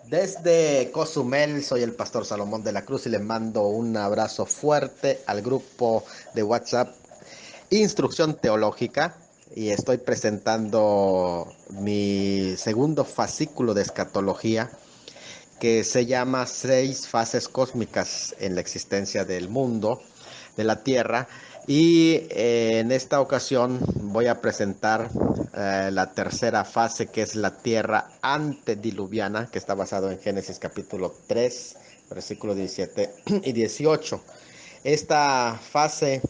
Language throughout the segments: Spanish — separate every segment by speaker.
Speaker 1: Desde Cozumel, soy el pastor Salomón de la Cruz y les mando un abrazo fuerte al grupo de WhatsApp Instrucción Teológica y estoy presentando mi segundo fascículo de escatología que se llama Seis fases cósmicas en la existencia del mundo, de la Tierra. Y en esta ocasión voy a presentar la tercera fase, que es la Tierra antediluviana, que está basado en Génesis capítulo 3, versículos 17 y 18. Esta fase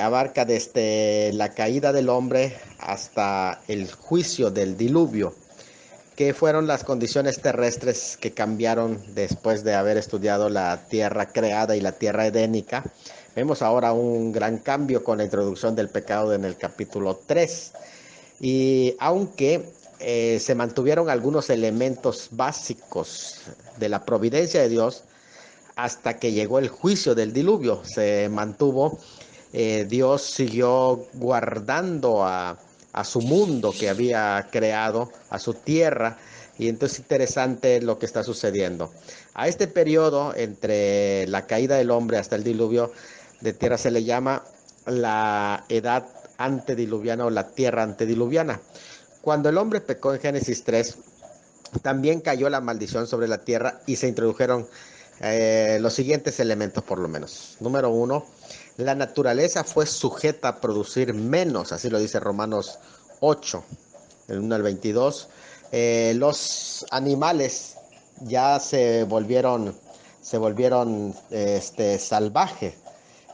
Speaker 1: abarca desde la caída del hombre hasta el juicio del diluvio, que fueron las condiciones terrestres que cambiaron después de haber estudiado la tierra creada y la tierra edénica. Vemos ahora un gran cambio con la introducción del pecado en el capítulo 3. Y aunque se mantuvieron algunos elementos básicos de la providencia de Dios, hasta que llegó el juicio del diluvio, se mantuvo. Dios siguió guardando a su mundo que había creado, a su tierra, y entonces es interesante lo que está sucediendo. A este periodo, entre la caída del hombre hasta el diluvio de tierra, se le llama la edad antediluviana o la tierra antediluviana. Cuando el hombre pecó en Génesis 3, también cayó la maldición sobre la tierra y se introdujeron los siguientes elementos por lo menos. Número uno, la naturaleza fue sujeta a producir menos, así lo dice Romanos 8, del 1 al 22. Los animales ya se volvieron salvajes.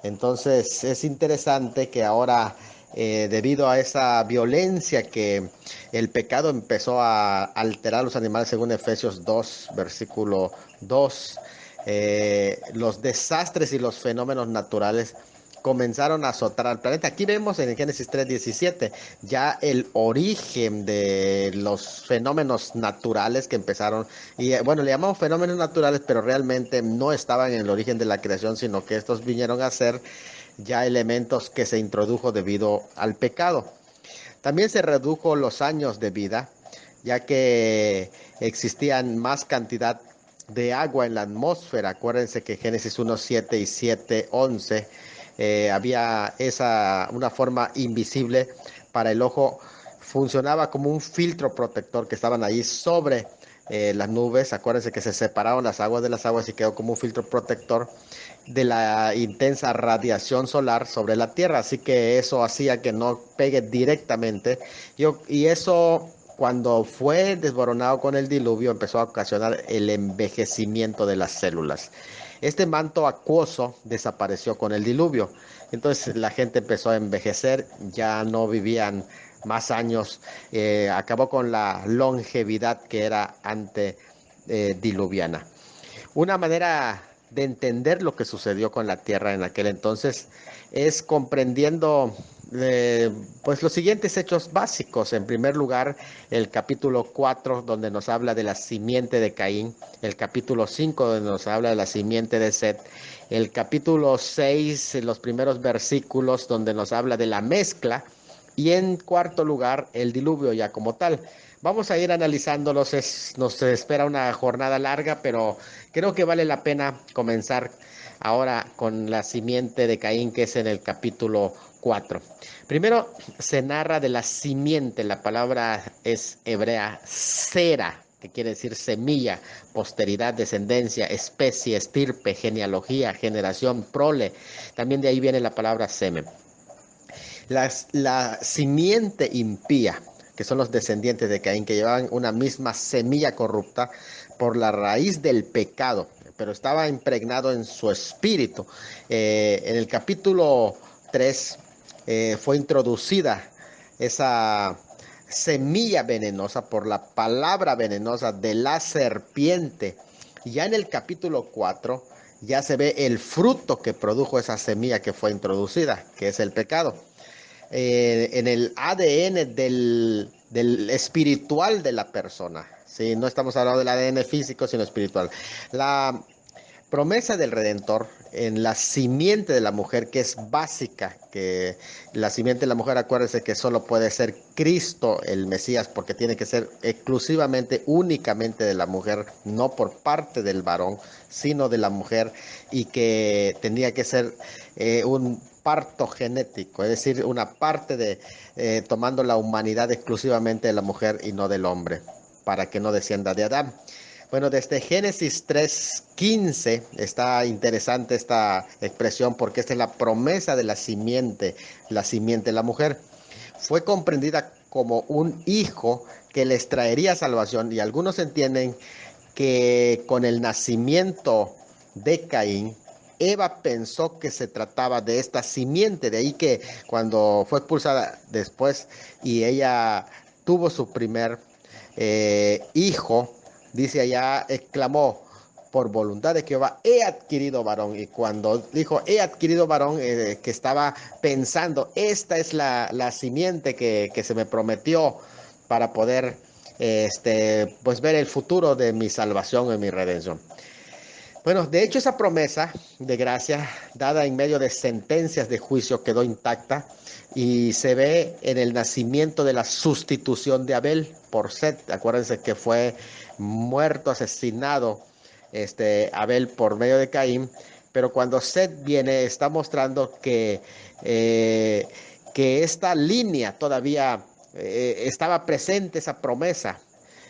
Speaker 1: Entonces es interesante que ahora, debido a esa violencia que el pecado empezó a alterar a los animales, según Efesios 2, versículo 2, los desastres y los fenómenos naturales comenzaron a azotar al planeta. Aquí vemos en Génesis 3:17 ya el origen de los fenómenos naturales que empezaron, y bueno, le llamamos fenómenos naturales, pero realmente no estaban en el origen de la creación, sino que estos vinieron a ser ya elementos que se introdujo debido al pecado. También se redujo los años de vida, ya que existían más cantidad de agua en la atmósfera. Acuérdense que Génesis 1:7 y 7:11 había una forma invisible para el ojo, funcionaba como un filtro protector que estaban ahí sobre las nubes. Acuérdense que se separaron las aguas de las aguas y quedó como un filtro protector de la intensa radiación solar sobre la Tierra, así que eso hacía que no pegue directamente. Y eso, cuando fue desboronado con el diluvio, empezó a ocasionar el envejecimiento de las células. Este manto acuoso desapareció con el diluvio. Entonces la gente empezó a envejecer, ya no vivían más años, acabó con la longevidad que era antediluviana. Una manera de entender lo que sucedió con la Tierra en aquel entonces es comprendiendo pues los siguientes hechos básicos. En primer lugar, el capítulo 4, donde nos habla de la simiente de Caín, el capítulo 5, donde nos habla de la simiente de Set, el capítulo 6, los primeros versículos, donde nos habla de la mezcla, y en cuarto lugar, el diluvio ya como tal. Vamos a ir analizándolos, nos espera una jornada larga, pero creo que vale la pena comenzar ahora con la simiente de Caín, que es en el capítulo 4. Primero se narra de la simiente, la palabra es hebrea, sera, que quiere decir semilla, posteridad, descendencia, especie, estirpe, genealogía, generación, prole. También de ahí viene la palabra semen. La simiente impía, que son los descendientes de Caín, que llevaban una misma semilla corrupta por la raíz del pecado, pero estaba impregnado en su espíritu. En el capítulo 3 fue introducida esa semilla venenosa por la palabra venenosa de la serpiente. Ya en el capítulo 4 ya se ve el fruto que produjo esa semilla que fue introducida, que es el pecado. En el ADN del espiritual de la persona. ¿Sí? No estamos hablando del ADN físico, sino espiritual. La promesa del Redentor en la simiente de la mujer, que es básica, que la simiente de la mujer, acuérdense que solo puede ser Cristo el Mesías, porque tiene que ser exclusivamente, únicamente de la mujer, no por parte del varón, sino de la mujer, y que tendría que ser un parto genético, es decir, una parte de tomando la humanidad exclusivamente de la mujer y no del hombre, para que no descienda de Adán. Bueno, desde Génesis 3:15 está interesante esta expresión porque esta es la promesa de la simiente de la mujer. Fue comprendida como un hijo que les traería salvación y algunos entienden que con el nacimiento de Caín, Eva pensó que se trataba de esta simiente, de ahí que cuando fue expulsada después y ella tuvo su primer hijo, dice allá, exclamó, por voluntad de Jehová, he adquirido varón. Y cuando dijo, he adquirido varón, que estaba pensando, esta es la simiente que se me prometió para poder pues ver el futuro de mi salvación y mi redención. Bueno, de hecho esa promesa de gracia dada en medio de sentencias de juicio quedó intacta y se ve en el nacimiento de la sustitución de Abel por Set. Acuérdense que fue muerto, asesinado Abel por medio de Caín, pero cuando Set viene está mostrando que esta línea todavía estaba presente, esa promesa.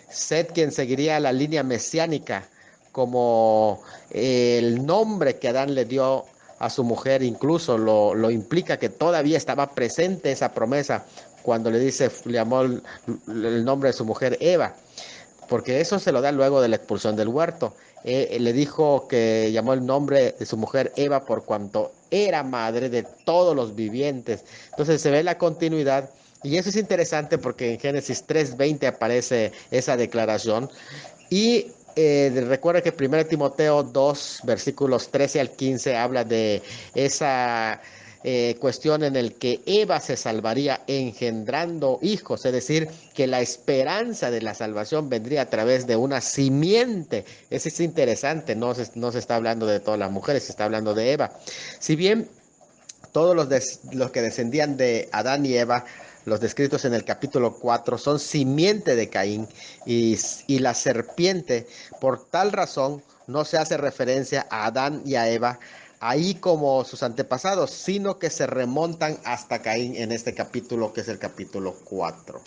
Speaker 1: Set, quien seguiría la línea mesiánica, como el nombre que Adán le dio a su mujer, incluso lo implica que todavía estaba presente esa promesa cuando le llamó el nombre de su mujer Eva, porque eso se lo da luego de la expulsión del huerto. Le dijo que llamó el nombre de su mujer Eva por cuanto era madre de todos los vivientes. Entonces se ve la continuidad. Y eso es interesante porque en Génesis 3:20 aparece esa declaración. Y recuerda que 1 Timoteo 2, versículos 13 al 15, habla de esa cuestión en el que Eva se salvaría engendrando hijos, es decir, que la esperanza de la salvación vendría a través de una simiente. Eso es interesante, no se está hablando de todas las mujeres, se está hablando de Eva. Si bien todos los que descendían de Adán y Eva, los descritos en el capítulo 4, son simiente de Caín y la serpiente, por tal razón, no se hace referencia a Adán y a Eva ahí como sus antepasados, sino que se remontan hasta Caín en este capítulo, que es el capítulo 4.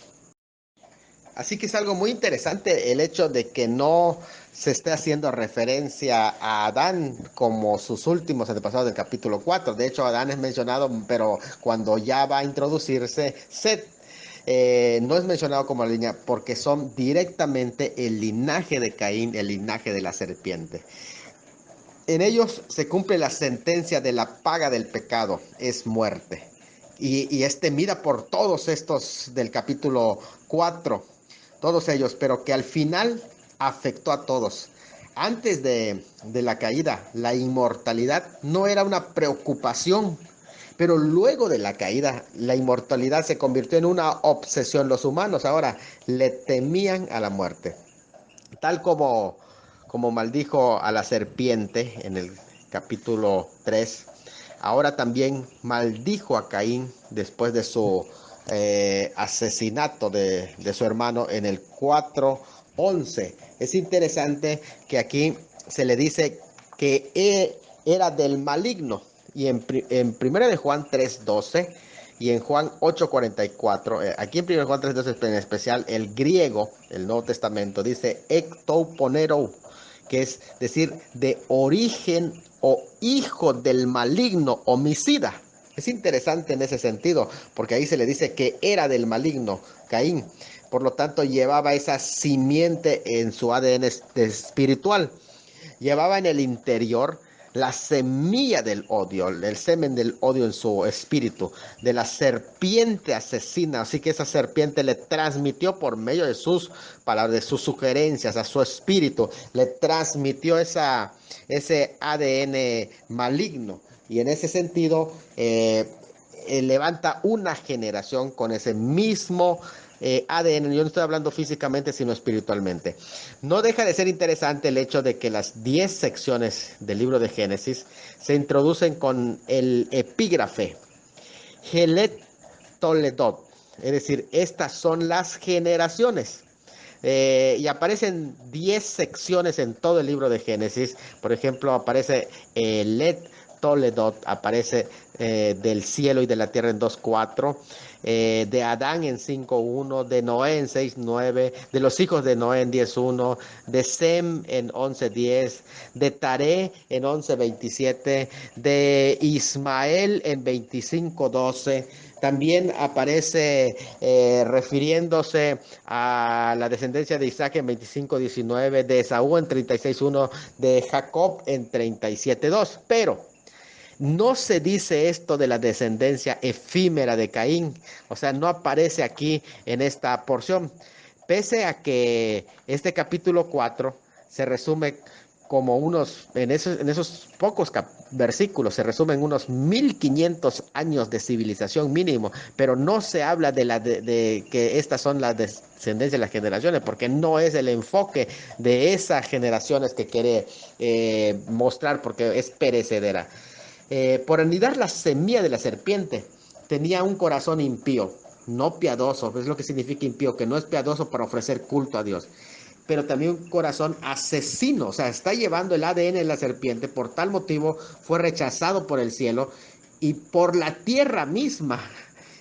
Speaker 1: Así que es algo muy interesante el hecho de que no se esté haciendo referencia a Adán como sus últimos antepasados del capítulo 4. De hecho, Adán es mencionado, pero cuando ya va a introducirse Set, no es mencionado como línea porque son directamente el linaje de Caín, el linaje de la serpiente. En ellos se cumple la sentencia de la paga del pecado, es muerte. Y mira por todos estos del capítulo 4, todos ellos, pero que al final afectó a todos. Antes de la caída, la inmortalidad no era una preocupación, pero luego de la caída, la inmortalidad se convirtió en una obsesión. Los humanos ahora le temían a la muerte, tal como maldijo a la serpiente en el capítulo 3, ahora también maldijo a Caín después de su asesinato de su hermano en el 4:11. Es interesante que aquí se le dice que era del maligno, y en 1 de Juan 3:12 y en Juan 8:44, aquí en 1 Juan 3:12 en especial, el griego, el Nuevo Testamento, dice ectoponero, que es decir, de origen o hijo del maligno, homicida. Es interesante en ese sentido, porque ahí se le dice que era del maligno, Caín. Por lo tanto, llevaba esa simiente en su ADN espiritual. Llevaba en el interior la semilla del odio, el semen del odio en su espíritu, de la serpiente asesina. Así que esa serpiente le transmitió por medio de sus palabras, de sus sugerencias a su espíritu, le transmitió ese ADN maligno. Y en ese sentido, levanta una generación con ese mismo ADN. Yo no estoy hablando físicamente, sino espiritualmente. No deja de ser interesante el hecho de que las 10 secciones del libro de Génesis se introducen con el epígrafe Helet Toledot, es decir, estas son las generaciones. Y aparecen 10 secciones en todo el libro de Génesis. Por ejemplo, aparece Let Toledot, aparece del cielo y de la tierra en 2:4, de Adán en 5:1, de Noé en 6:9, de los hijos de Noé en 10:1, de Sem en 11:10, de Taré en 11:27, de Ismael en 25:12. También aparece refiriéndose a la descendencia de Isaac en 25:19, de Esaú en 36:1, de Jacob en 37:2. Pero no se dice esto de la descendencia efímera de Caín, o sea, no aparece aquí en esta porción, pese a que este capítulo 4 se resume como en esos pocos versículos, se resumen unos 1500 años de civilización mínimo, pero no se habla de que estas son las descendencias de las generaciones, porque no es el enfoque de esas generaciones que quiere mostrar, porque es perecedera. Por anidar la semilla de la serpiente, tenía un corazón impío, no piadoso, es lo que significa impío, que no es piadoso para ofrecer culto a Dios, pero también un corazón asesino, o sea, está llevando el ADN de la serpiente, por tal motivo fue rechazado por el cielo y por la tierra misma,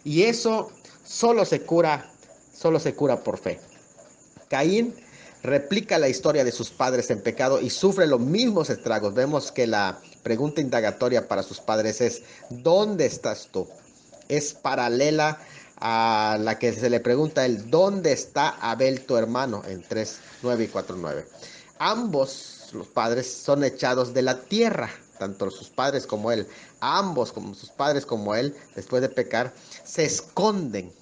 Speaker 1: y eso solo se cura por fe. Caín replica la historia de sus padres en pecado y sufre los mismos estragos. Vemos que la pregunta indagatoria para sus padres es: ¿dónde estás tú? Es paralela a la que se le pregunta él: ¿dónde está Abel tu hermano? En 3:9 y 4:9. Ambos, los padres, son echados de la tierra, tanto sus padres como él. Ambos, como sus padres como él, después de pecar, se esconden.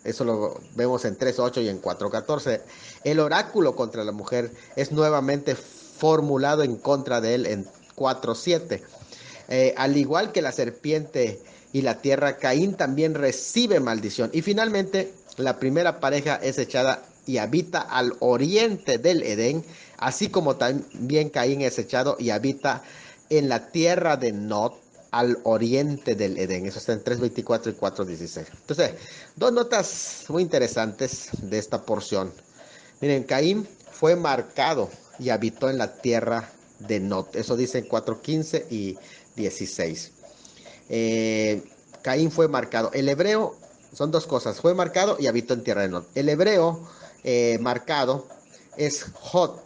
Speaker 1: Eso lo vemos en 3:8 y en 4:14. El oráculo contra la mujer es nuevamente formulado en contra de él en 4:7. Al igual que la serpiente y la tierra, Caín también recibe maldición. Y finalmente, la primera pareja es echada y habita al oriente del Edén, así como también Caín es echado y habita en la tierra de Nod, al oriente del Edén. Eso está en 3:24 y 4:16. Entonces, dos notas muy interesantes de esta porción. Miren, Caín fue marcado y habitó en la tierra de Nod. Eso dice en 4:15 y 16. Caín fue marcado. El hebreo son dos cosas: fue marcado y habitó en tierra de Nod. El hebreo marcado es Hod.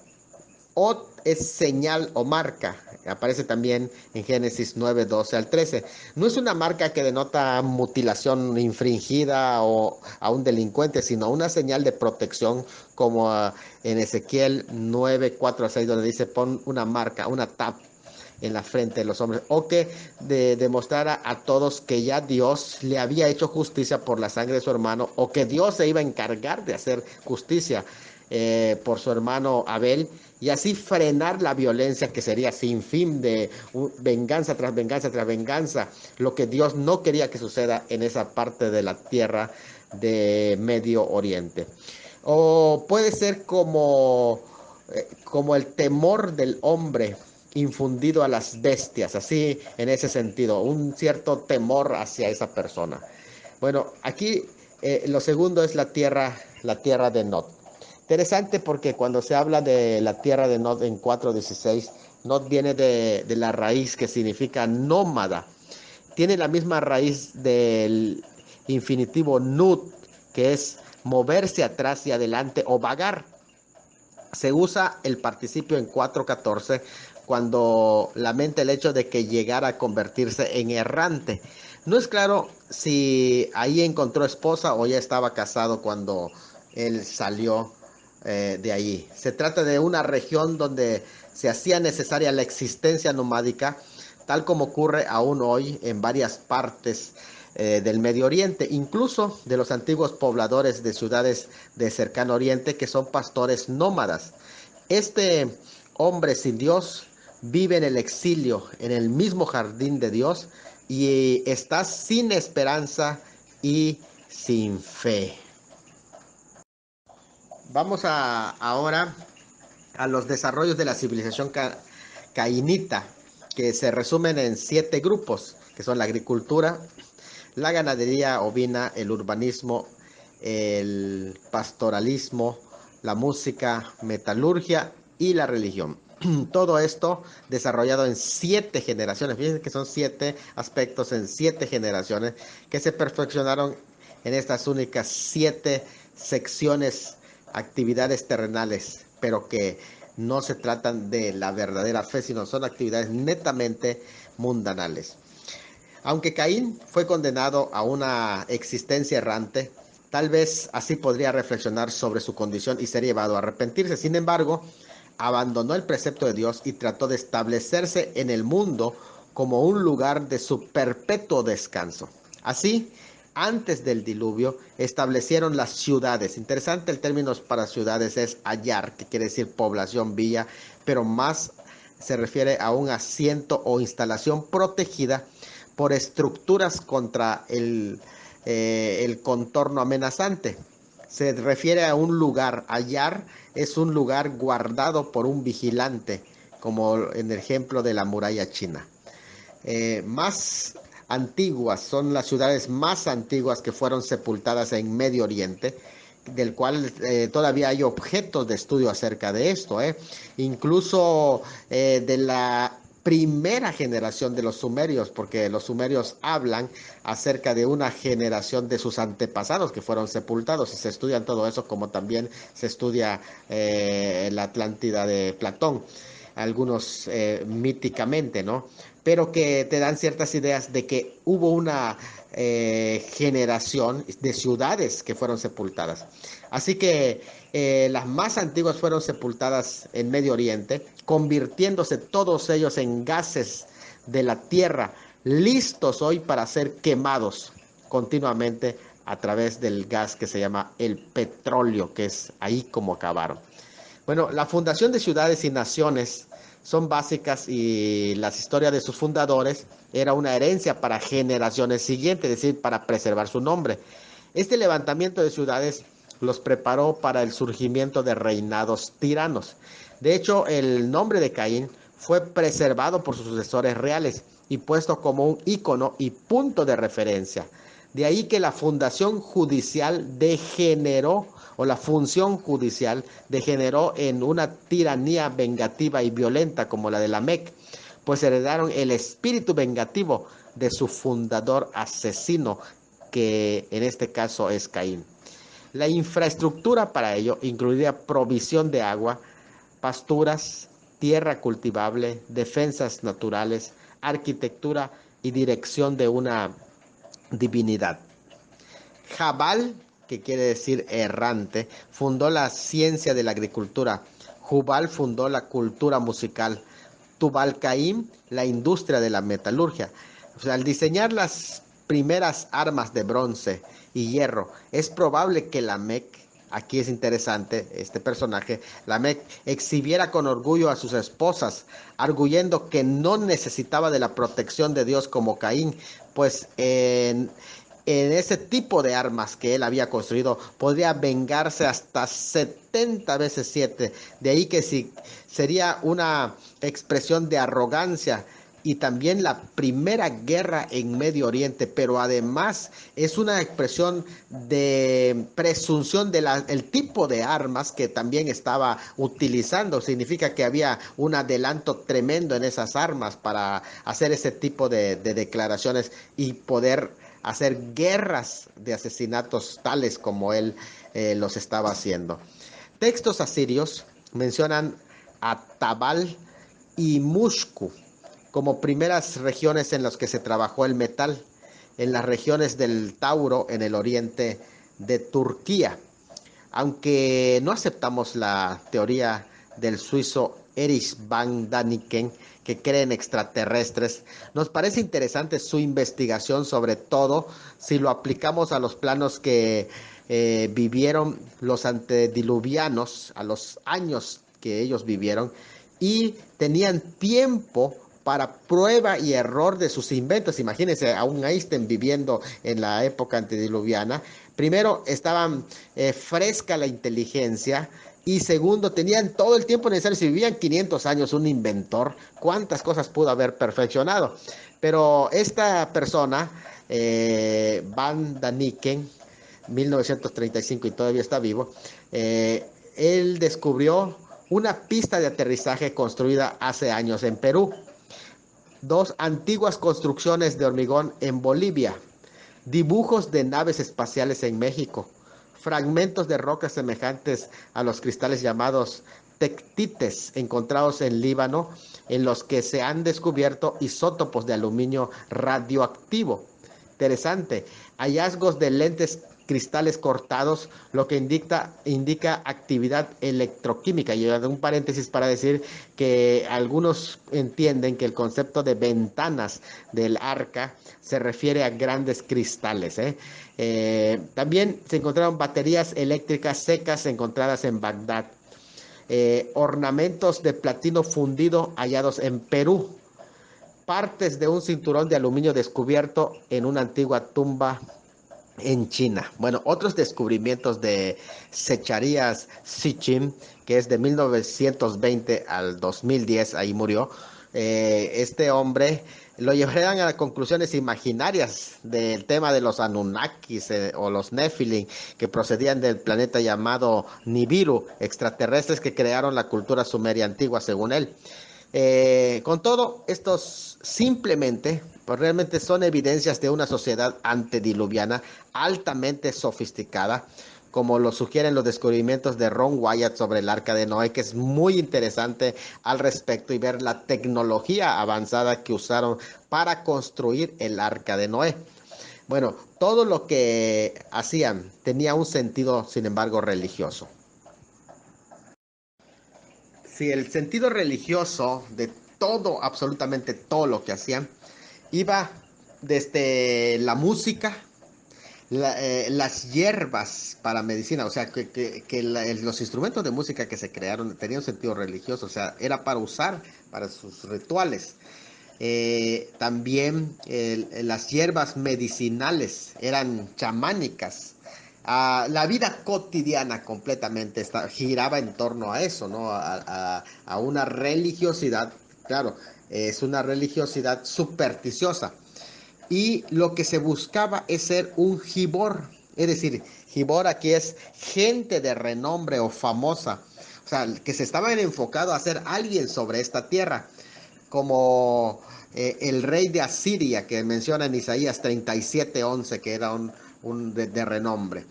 Speaker 1: Hod es señal o marca. Aparece también en Génesis 9:12 al 13. No es una marca que denota mutilación infringida o a un delincuente, sino una señal de protección, como en Ezequiel 9:4-6, donde dice: pon una marca, una tap en la frente de los hombres, o que demostrara a todos que ya Dios le había hecho justicia por la sangre de su hermano, o que Dios se iba a encargar de hacer justicia por su hermano Abel, y así frenar la violencia que sería sin fin de venganza tras venganza tras venganza, lo que Dios no quería que suceda en esa parte de la tierra de Medio Oriente. O puede ser como el temor del hombre infundido a las bestias, así en ese sentido, un cierto temor hacia esa persona. Bueno, aquí lo segundo es la tierra de Nod. Interesante, porque cuando se habla de la tierra de Nod en 4:16, Nod viene de la raíz que significa nómada. Tiene la misma raíz del infinitivo nud, que es moverse atrás y adelante o vagar. Se usa el participio en 4:14 cuando lamenta el hecho de que llegara a convertirse en errante. No es claro si ahí encontró esposa o ya estaba casado cuando él salió de allí. Se trata de una región donde se hacía necesaria la existencia nomádica, tal como ocurre aún hoy en varias partes del Medio Oriente, incluso de los antiguos pobladores de ciudades de cercano Oriente, que son pastores nómadas. Este hombre sin Dios vive en el exilio, en el mismo jardín de Dios, y está sin esperanza y sin fe. Vamos ahora a los desarrollos de la civilización cainita, que se resumen en 7 grupos, que son la agricultura, la ganadería ovina, el urbanismo, el pastoralismo, la música, metalurgia y la religión. Todo esto desarrollado en 7 generaciones. Fíjense que son 7 aspectos en 7 generaciones que se perfeccionaron en estas únicas 7 secciones, actividades terrenales, pero que no se tratan de la verdadera fe, sino son actividades netamente mundanales. Aunque Caín fue condenado a una existencia errante, tal vez así podría reflexionar sobre su condición y ser llevado a arrepentirse. Sin embargo, abandonó el precepto de Dios y trató de establecerse en el mundo como un lugar de su perpetuo descanso. Así, antes del diluvio, establecieron las ciudades. Interesante, el término para ciudades es ayar, que quiere decir población, villa, pero más se refiere a un asiento o instalación protegida por estructuras contra el contorno amenazante. Se refiere a un lugar. Ayar es un lugar guardado por un vigilante, como en el ejemplo de la muralla china. Más antiguas son las ciudades más antiguas que fueron sepultadas en Medio Oriente, del cual todavía hay objetos de estudio acerca de esto. Incluso de la primera generación de los sumerios, porque los sumerios hablan acerca de una generación de sus antepasados que fueron sepultados, y se estudian todo eso, como también se estudia la Atlántida de Platón, algunos míticamente, ¿no? Pero que te dan ciertas ideas de que hubo una generación de ciudades que fueron sepultadas. Así que las más antiguas fueron sepultadas en Medio Oriente, convirtiéndose todos ellos en gases de la tierra, listos hoy para ser quemados continuamente a través del gas que se llama el petróleo, que es ahí como acabaron. Bueno, la fundación de ciudades y naciones son básicas, y las historias de sus fundadores era una herencia para generaciones siguientes, es decir, para preservar su nombre. Este levantamiento de ciudades los preparó para el surgimiento de reinados tiranos. De hecho, el nombre de Caín fue preservado por sus sucesores reales y puesto como un ícono y punto de referencia. De ahí que la fundación judicial degeneró, o la función judicial degeneró en una tiranía vengativa y violenta como la de Lamec, pues heredaron el espíritu vengativo de su fundador asesino, que en este caso es Caín. La infraestructura para ello incluiría provisión de agua, pasturas, tierra cultivable, defensas naturales, arquitectura y dirección de una divinidad. Jabal, que quiere decir errante, fundó la ciencia de la agricultura. Jubal fundó la cultura musical. Tubal-Caim, la industria de la metalurgia. O sea, al diseñar las primeras armas de bronce y hierro, es probable que Lamec, aquí es interesante este personaje, Lamec exhibiera con orgullo a sus esposas, arguyendo que no necesitaba de la protección de Dios como Caín, pues en ese tipo de armas que él había construido, podría vengarse hasta 70 veces 7. De ahí que sí, sería una expresión de arrogancia, y también la primera guerra en Medio Oriente, pero además es una expresión de presunción del tipo de armas que también estaba utilizando. Significa que había un adelanto tremendo en esas armas para hacer ese tipo de declaraciones y poder hacer guerras de asesinatos tales como él los estaba haciendo. Textos asirios mencionan a Tabal y Mushku como primeras regiones en las que se trabajó el metal, en las regiones del Tauro en el oriente de Turquía. Aunque no aceptamos la teoría del suizo Erich van Daniken, que cree en extraterrestres, nos parece interesante su investigación, sobre todo si lo aplicamos a los planos que vivieron los antediluvianos, a los años que ellos vivieron, y tenían tiempo para prueba y error de sus inventos. Imagínense a un Einstein viviendo en la época antediluviana. Primero, estaban fresca la inteligencia, y segundo, tenían todo el tiempo necesario. Si vivían 500 años, un inventor, ¿cuántas cosas pudo haber perfeccionado? Pero esta persona, Van Daniken, 1935, y todavía está vivo, él descubrió una pista de aterrizaje construida hace años en Perú, dos antiguas construcciones de hormigón en Bolivia, dibujos de naves espaciales en México, fragmentos de rocas semejantes a los cristales llamados tectites encontrados en Líbano, en los que se han descubierto isótopos de aluminio radioactivo. Interesante. Hallazgos de lentes cristales cortados, lo que indica actividad electroquímica. Y un paréntesis para decir que algunos entienden que el concepto de ventanas del arca se refiere a grandes cristales. También se encontraron baterías eléctricas secas encontradas en Bagdad. Ornamentos de platino fundido hallados en Perú. Partes de un cinturón de aluminio descubierto en una antigua tumba en China. Bueno, otros descubrimientos de Zecharías Sitchin, que es de 1920 al 2010, ahí murió. Este hombre lo llevarían a conclusiones imaginarias del tema de los Anunnakis o los Nephilim, que procedían del planeta llamado Nibiru, extraterrestres que crearon la cultura sumeria antigua, según él. Con todo, estos simplemente, pues realmente son evidencias de una sociedad antediluviana altamente sofisticada, como lo sugieren los descubrimientos de Ron Wyatt sobre el Arca de Noé, que es muy interesante al respecto, y ver la tecnología avanzada que usaron para construir el Arca de Noé. Bueno, todo lo que hacían tenía un sentido, sin embargo, religioso. Si el sentido religioso de todo, absolutamente todo lo que hacían, iba desde la música, las hierbas para medicina, o sea, los instrumentos de música que se crearon tenían un sentido religioso, o sea, era para usar para sus rituales. También las hierbas medicinales eran chamánicas. La vida cotidiana completamente giraba en torno a eso, ¿no? A una religiosidad, claro, es una religiosidad supersticiosa. Y lo que se buscaba es ser un gibor, es decir, gibor aquí es gente de renombre o famosa, o sea, que se estaban enfocados a ser alguien sobre esta tierra, como el rey de Asiria que menciona en Isaías 37:11, que era un de renombre,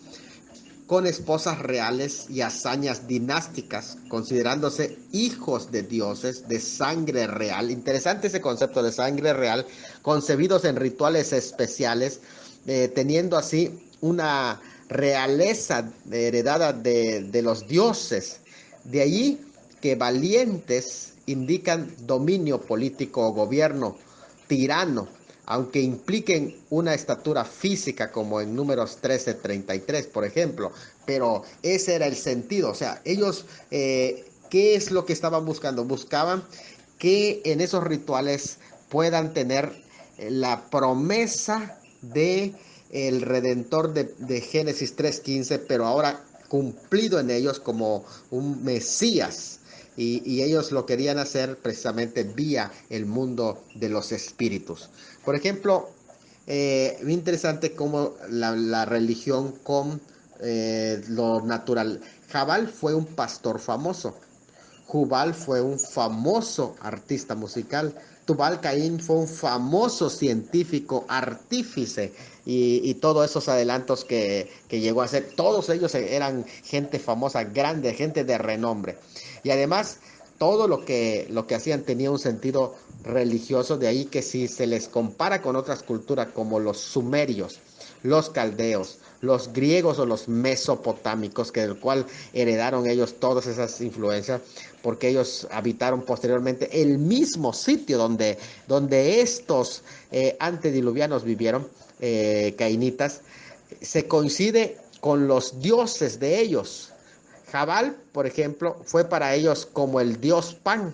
Speaker 1: con esposas reales y hazañas dinásticas, considerándose hijos de dioses de sangre real. Interesante ese concepto de sangre real, concebidos en rituales especiales, teniendo así una realeza heredada de los dioses. De allí que valientes indican dominio político o gobierno tirano, aunque impliquen una estatura física como en Números 13:33, por ejemplo. Pero ese era el sentido, o sea, ellos, ¿qué es lo que estaban buscando? Buscaban que en esos rituales puedan tener la promesa de el Redentor de Génesis 3:15, pero ahora cumplido en ellos como un Mesías. Y ellos lo querían hacer precisamente vía el mundo de los espíritus. Por ejemplo, muy interesante cómo la religión con lo natural. Jabal fue un pastor famoso. Jubal fue un famoso artista musical. Tubal Caín fue un famoso científico, artífice, y todos esos adelantos que llegó a hacer, todos ellos eran gente famosa, grande, gente de renombre. Y además, todo lo que hacían tenía un sentido religioso, de ahí que si se les compara con otras culturas como los sumerios, los caldeos, los griegos o los mesopotámicos, que del cual heredaron ellos todas esas influencias, porque ellos habitaron posteriormente el mismo sitio donde estos antediluvianos vivieron, cainitas, se coincide con los dioses de ellos. Jabal, por ejemplo, fue para ellos como el dios Pan.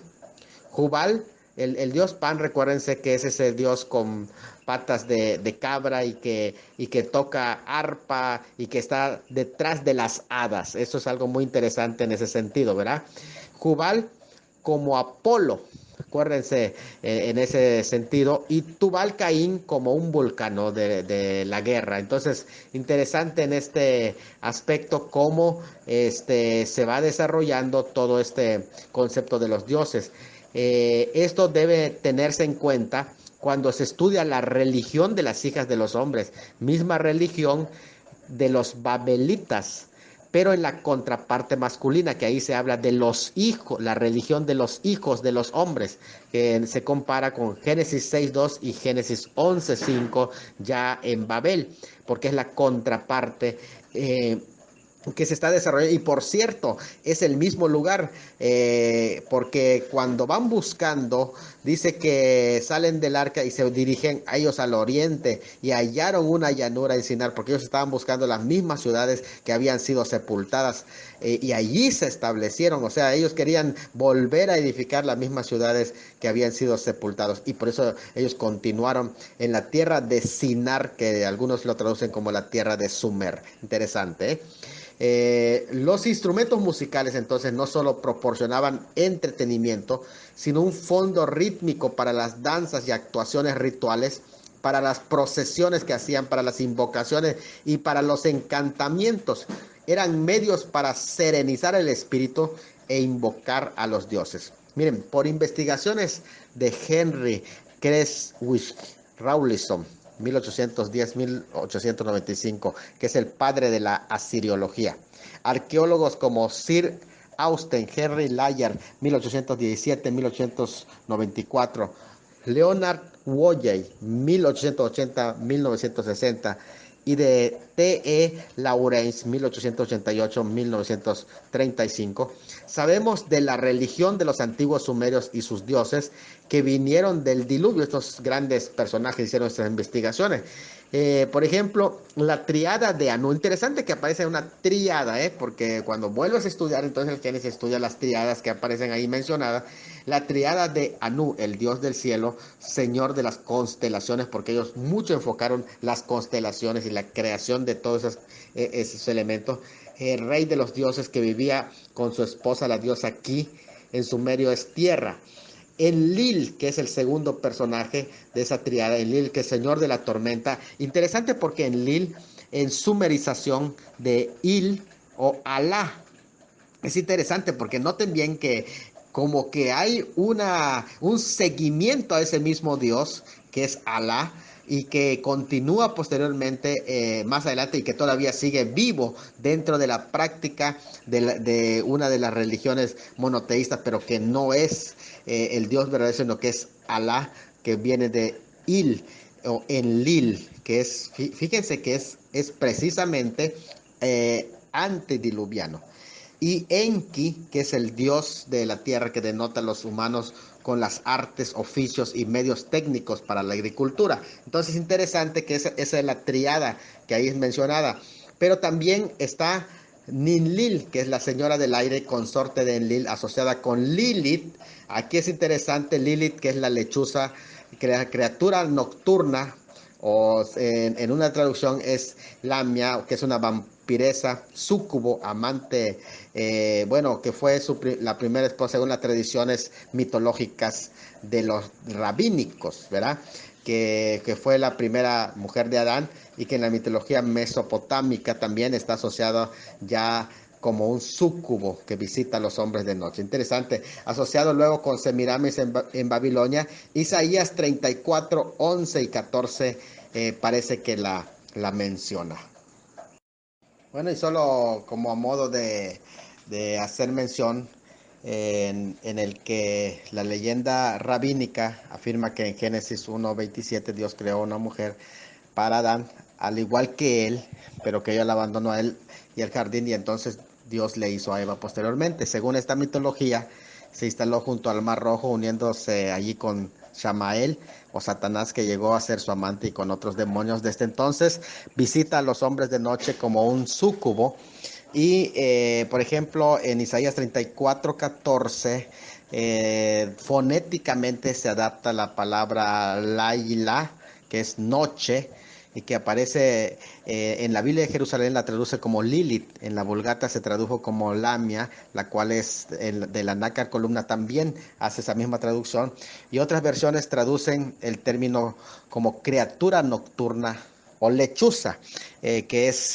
Speaker 1: Jubal El dios Pan, recuérdense que es ese dios con patas de cabra y que toca arpa y que está detrás de las hadas. Eso es algo muy interesante en ese sentido, ¿verdad? Jubal como Apolo, acuérdense en ese sentido, y Tubal Caín como un vulcano de la guerra. Entonces, interesante en este aspecto cómo se va desarrollando todo este concepto de los dioses. Esto debe tenerse en cuenta cuando se estudia la religión de las hijas de los hombres, misma religión de los babelitas, pero en la contraparte masculina, que ahí se habla de los hijos, la religión de los hijos de los hombres, que se compara con Génesis 6.2 y Génesis 11.5 ya en Babel, porque es la contraparte que se está desarrollando. Y por cierto, es el mismo lugar, porque cuando van buscando, dice que salen del arca y se dirigen a ellos al oriente y hallaron una llanura en Sinar, porque ellos estaban buscando las mismas ciudades que habían sido sepultadas, y allí se establecieron. O sea, ellos querían volver a edificar las mismas ciudades que habían sido sepultados, y por eso ellos continuaron en la tierra de Sinar, que algunos lo traducen como la tierra de Sumer. Interesante, ¿eh? Los instrumentos musicales entonces no solo proporcionaban entretenimiento, sino un fondo rítmico para las danzas y actuaciones rituales, para las procesiones que hacían, para las invocaciones y para los encantamientos. Eran medios para serenizar el espíritu e invocar a los dioses. Miren, por investigaciones de Henry Creswick Rawlinson, 1810-1895, que es el padre de la asiriología. Arqueólogos como Sir Austen Henry Layard, 1817-1894, Leonard Woolley, 1880-1960, y de T.E. Lawrence, 1888-1935. Sabemos de la religión de los antiguos sumerios y sus dioses que vinieron del diluvio. Estos grandes personajes hicieron estas investigaciones. Por ejemplo, la triada de Anu. Interesante que aparece una triada, porque cuando vuelves a estudiar, entonces el Génesis estudia las triadas que aparecen ahí mencionadas. La triada de Anu, el dios del cielo, señor de las constelaciones, porque ellos mucho enfocaron las constelaciones y la creación de todos esos elementos. El rey de los dioses que vivía con su esposa, la diosa Ki, en sumerio es tierra. Enlil, que es el segundo personaje de esa triada, Enlil, que es señor de la tormenta. Interesante porque Enlil, en sumerización de Il o Alá, es interesante porque noten bien que como que hay un seguimiento a ese mismo Dios, que es Alá, y que continúa posteriormente, más adelante, y que todavía sigue vivo dentro de la práctica de una de las religiones monoteístas, pero que no es el Dios verdadero, sino que es Alá, que viene de Il o Enlil, que es, fíjense que es precisamente antediluviano. Y Enki, que es el dios de la tierra que denota a los humanos con las artes, oficios y medios técnicos para la agricultura. Entonces es interesante que esa es la triada que ahí es mencionada. Pero también está Ninlil, que es la señora del aire, consorte de Enlil, asociada con Lilith. Aquí es interesante Lilith, que es la lechuza, criatura nocturna, o en una traducción es Lamia, que es una vampiresa, súcubo, amante, bueno, que fue la primera esposa según las tradiciones mitológicas de los rabínicos, ¿verdad? Que fue la primera mujer de Adán, y que en la mitología mesopotámica también está asociada ya como un súcubo que visita a los hombres de noche. Interesante. Asociado luego con Semiramis en Babilonia, Isaías 34, 11 y 14 parece que la menciona. Bueno, y solo como a modo de hacer mención, en el que la leyenda rabínica afirma que en Génesis 1:27 Dios creó una mujer para Adán, al igual que él, pero que ella la abandonó a él y el jardín, y entonces Dios le hizo a Eva posteriormente. Según esta mitología, se instaló junto al Mar Rojo, uniéndose allí con Shamael o Satanás, que llegó a ser su amante, y con otros demonios. Desde entonces visita a los hombres de noche como un súcubo. Y por ejemplo en Isaías 34:14 fonéticamente se adapta la palabra Laila, que es noche, y que aparece en la Biblia de Jerusalén, la traduce como Lilith, en la Vulgata se tradujo como Lamia, la cual es de la nácar columna, también hace esa misma traducción, y otras versiones traducen el término como criatura nocturna o lechuza, que es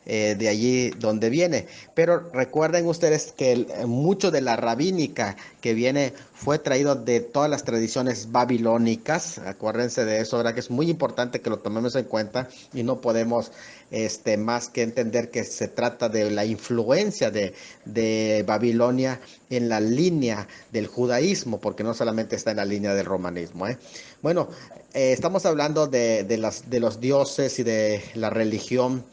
Speaker 1: de allí donde viene. Pero recuerden ustedes que mucho de la rabínica que viene fue traído de todas las tradiciones babilónicas. Acuérdense de eso, ahora que es muy importante que lo tomemos en cuenta y no podemos más que entender que se trata de la influencia de Babilonia en la línea del judaísmo, porque no solamente está en la línea del romanismo. Bueno, estamos hablando de los dioses y de la religión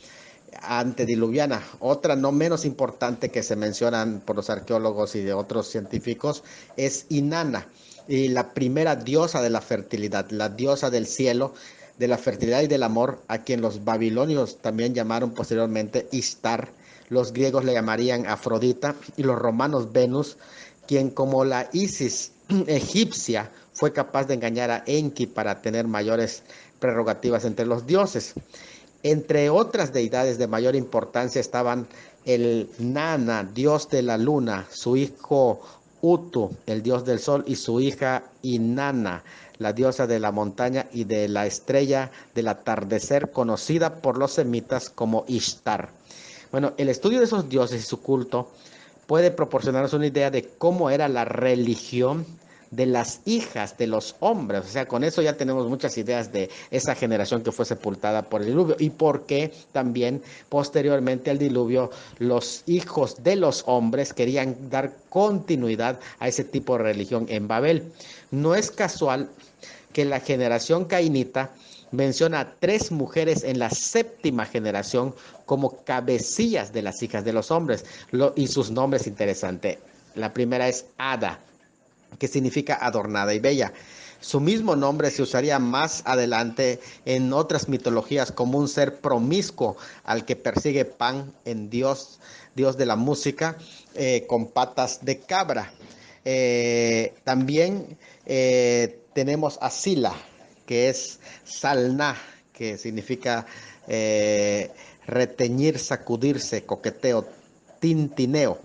Speaker 1: antediluviana. Otra no menos importante que se mencionan por los arqueólogos y de otros científicos es Inanna, y la primera diosa de la fertilidad, la diosa del cielo, de la fertilidad y del amor, a quien los babilonios también llamaron posteriormente Ishtar, los griegos le llamarían Afrodita y los romanos Venus, quien como la Isis egipcia fue capaz de engañar a Enki para tener mayores prerrogativas entre los dioses. Entre otras deidades de mayor importancia estaban el Nana, dios de la luna, su hijo Utu, el dios del sol, y su hija Inanna, la diosa de la montaña y de la estrella del atardecer, conocida por los semitas como Ishtar. Bueno, el estudio de esos dioses y su culto puede proporcionarnos una idea de cómo era la religión de las hijas de los hombres. O sea, con eso ya tenemos muchas ideas de esa generación que fue sepultada por el diluvio y por qué también posteriormente al diluvio los hijos de los hombres querían dar continuidad a ese tipo de religión en Babel. No es casual que la generación cainita menciona a 3 mujeres en la 7ª generación como cabecillas de las hijas de los hombres, y sus nombres interesantes. La primera es Ada, que significa adornada y bella. Su mismo nombre se usaría más adelante en otras mitologías como un ser promiscuo al que persigue Pan, en Dios de la música, con patas de cabra. También tenemos a Sila, que es Salná, que significa reteñir, sacudirse, coqueteo, tintineo.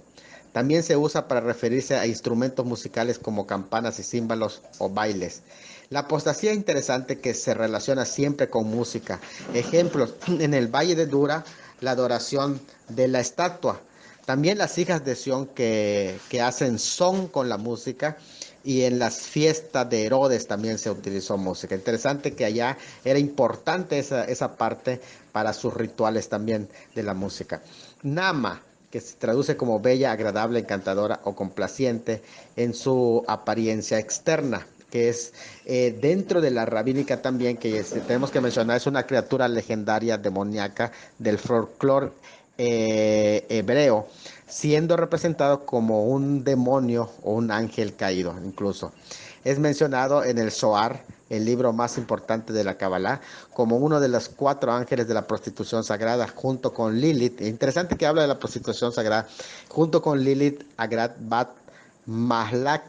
Speaker 1: También se usa para referirse a instrumentos musicales como campanas y címbalos o bailes. La apostasía es interesante que se relaciona siempre con música. Ejemplos, en el Valle de Dura, la adoración de la estatua. También las hijas de Sión que hacen son con la música, y en las fiestas de Herodes también se utilizó música. Interesante que allá era importante esa parte para sus rituales también de la música. Nama, que se traduce como bella, agradable, encantadora o complaciente en su apariencia externa, que es dentro de la rabínica también, que tenemos que mencionar, es una criatura legendaria demoníaca del folclore hebreo, siendo representado como un demonio o un ángel caído incluso. Es mencionado en el Zohar, el libro más importante de la Kabbalah, como uno de los 4 ángeles de la prostitución sagrada, junto con Lilith. Interesante que habla de la prostitución sagrada, junto con Lilith, Agrat, Bat, Mahlak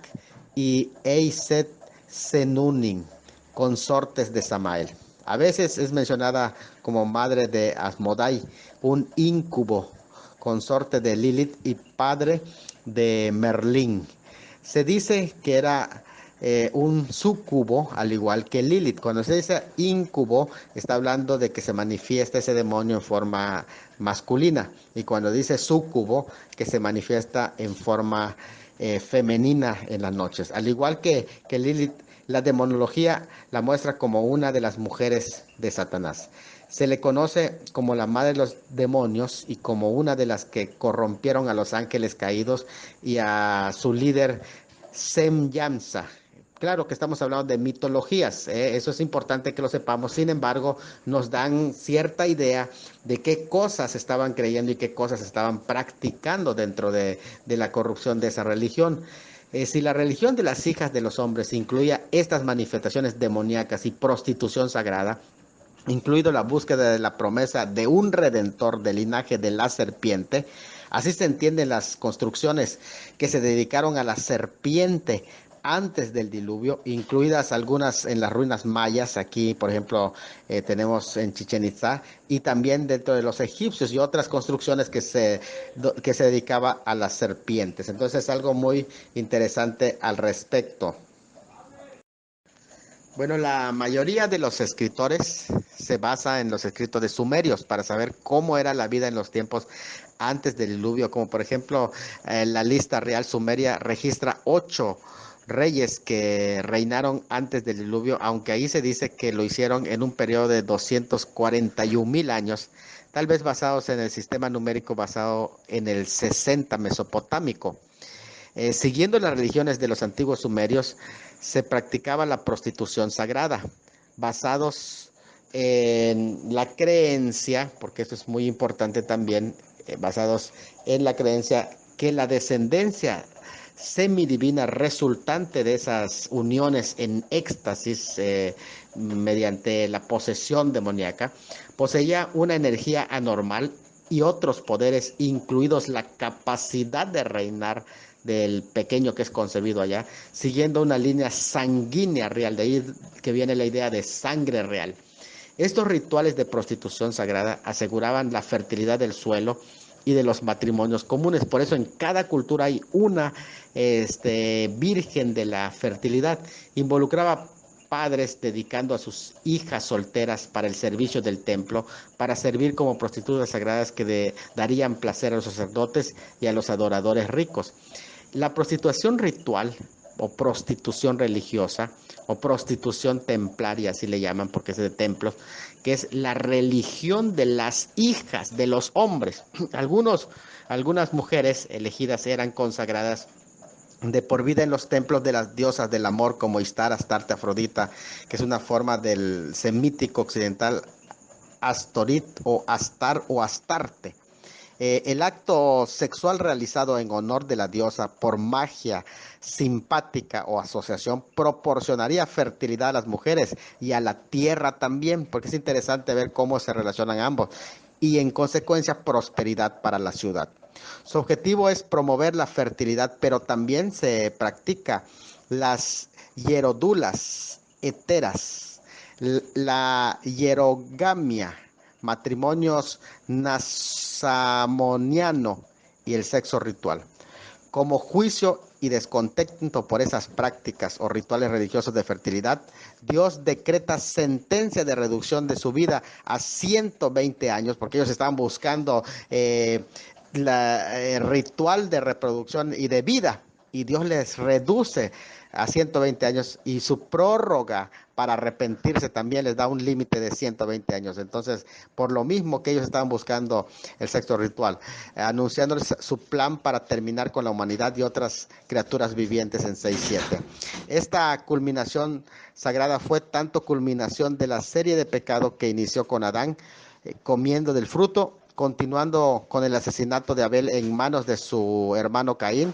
Speaker 1: y Eiset Senunin, consortes de Samael. A veces es mencionada como madre de Asmodai, un íncubo, consorte de Lilith y padre de Merlín. Se dice que era un súcubo, al igual que Lilith. Cuando se dice íncubo, está hablando de que se manifiesta ese demonio en forma masculina. Y cuando dice súcubo, que se manifiesta en forma femenina en las noches. Al igual que Lilith, la demonología la muestra como una de las mujeres de Satanás. Se le conoce como la madre de los demonios y como una de las que corrompieron a los ángeles caídos y a su líder Semyamsa. Claro que estamos hablando de mitologías, eso es importante que lo sepamos. Sin embargo, nos dan cierta idea de qué cosas estaban creyendo y qué cosas estaban practicando dentro de la corrupción de esa religión. Si la religión de las hijas de los hombres incluía estas manifestaciones demoníacas y prostitución sagrada, incluido la búsqueda de la promesa de un redentor del linaje de la serpiente, Así se entienden las construcciones que se dedicaron a la serpiente antes del diluvio, incluidas algunas en las ruinas mayas. Aquí, por ejemplo, tenemos en Chichén Itzá, y también dentro de los egipcios y otras construcciones que se dedicaba a las serpientes. Entonces es algo muy interesante al respecto. Bueno, la mayoría de los escritores se basa en los escritos de sumerios para saber cómo era la vida en los tiempos antes del diluvio, como por ejemplo la lista real sumeria registra 8 reyes que reinaron antes del diluvio, aunque ahí se dice que lo hicieron en un periodo de 241.000 años, tal vez basados en el sistema numérico basado en el 60 mesopotámico. Siguiendo las religiones de los antiguos sumerios, se practicaba la prostitución sagrada, basados en la creencia, porque esto es muy importante también, basados en la creencia que la descendencia semidivina resultante de esas uniones en éxtasis mediante la posesión demoníaca poseía una energía anormal y otros poderes, incluidos la capacidad de reinar del pequeño que es concebido allá, siguiendo una línea sanguínea real, de ahí que viene la idea de sangre real. Estos rituales de prostitución sagrada aseguraban la fertilidad del suelo y de los matrimonios comunes. Por eso en cada cultura hay una virgen de la fertilidad. Involucraba padres dedicando a sus hijas solteras para el servicio del templo, para servir como prostitutas sagradas que darían placer a los sacerdotes y a los adoradores ricos. La prostitución ritual o prostitución religiosa o prostitución templaria, así le llaman porque es de templos, que es la religión de las hijas de los hombres. Algunas mujeres elegidas eran consagradas de por vida en los templos de las diosas del amor como Istar, Astarte, Afrodita, que es una forma del semítico occidental Astorit o Astar o Astarte. El acto sexual realizado en honor de la diosa por magia simpática o asociación proporcionaría fertilidad a las mujeres y a la tierra también, porque es interesante ver cómo se relacionan ambos, y en consecuencia prosperidad para la ciudad. Su objetivo es promover la fertilidad, pero también se practica las hierodulas heteras, la hierogamia, matrimonios nasamoniano y el sexo ritual. Como juicio y descontento por esas prácticas o rituales religiosos de fertilidad, Dios decreta sentencia de reducción de su vida a 120 años, porque ellos estaban buscando ritual de reproducción y de vida, y Dios les reduce a 120 años, y su prórroga para arrepentirse también les da un límite de 120 años. Entonces, por lo mismo que ellos estaban buscando el sexo ritual, anunciándoles su plan para terminar con la humanidad y otras criaturas vivientes en 6-7. Esta culminación sagrada fue tanto culminación de la serie de pecados que inició con Adán, comiendo del fruto, continuando con el asesinato de Abel en manos de su hermano Caín,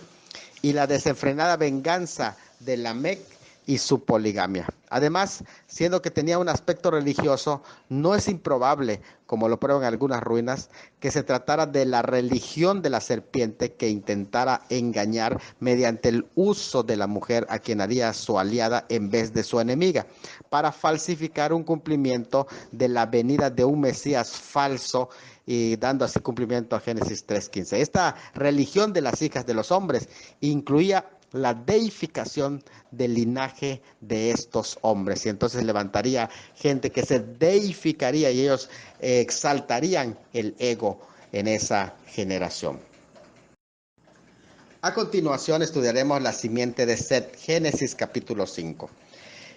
Speaker 1: y la desenfrenada venganza de Lamec y su poligamia. Además, siendo que tenía un aspecto religioso, no es improbable, como lo prueban algunas ruinas, que se tratara de la religión de la serpiente que intentara engañar mediante el uso de la mujer a quien haría su aliada en vez de su enemiga, para falsificar un cumplimiento de la venida de un Mesías falso, y dando así cumplimiento a Génesis 3:15. Esta religión de las hijas de los hombres incluía la deificación del linaje de estos hombres, y entonces levantaría gente que se deificaría y ellos exaltarían el ego en esa generación. A continuación estudiaremos la simiente de Set, Génesis capítulo 5.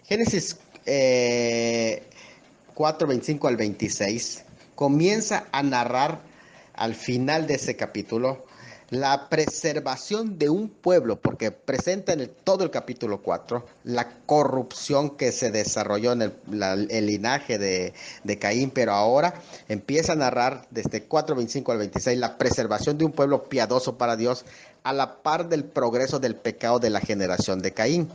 Speaker 1: Génesis 4:25 al 26 comienza a narrar al final de ese capítulo la preservación de un pueblo, porque presenta en todo el capítulo 4 la corrupción que se desarrolló en el linaje de Caín, pero ahora empieza a narrar desde 4:25 al 26 la preservación de un pueblo piadoso para Dios, a la par del progreso del pecado de la generación de Caín.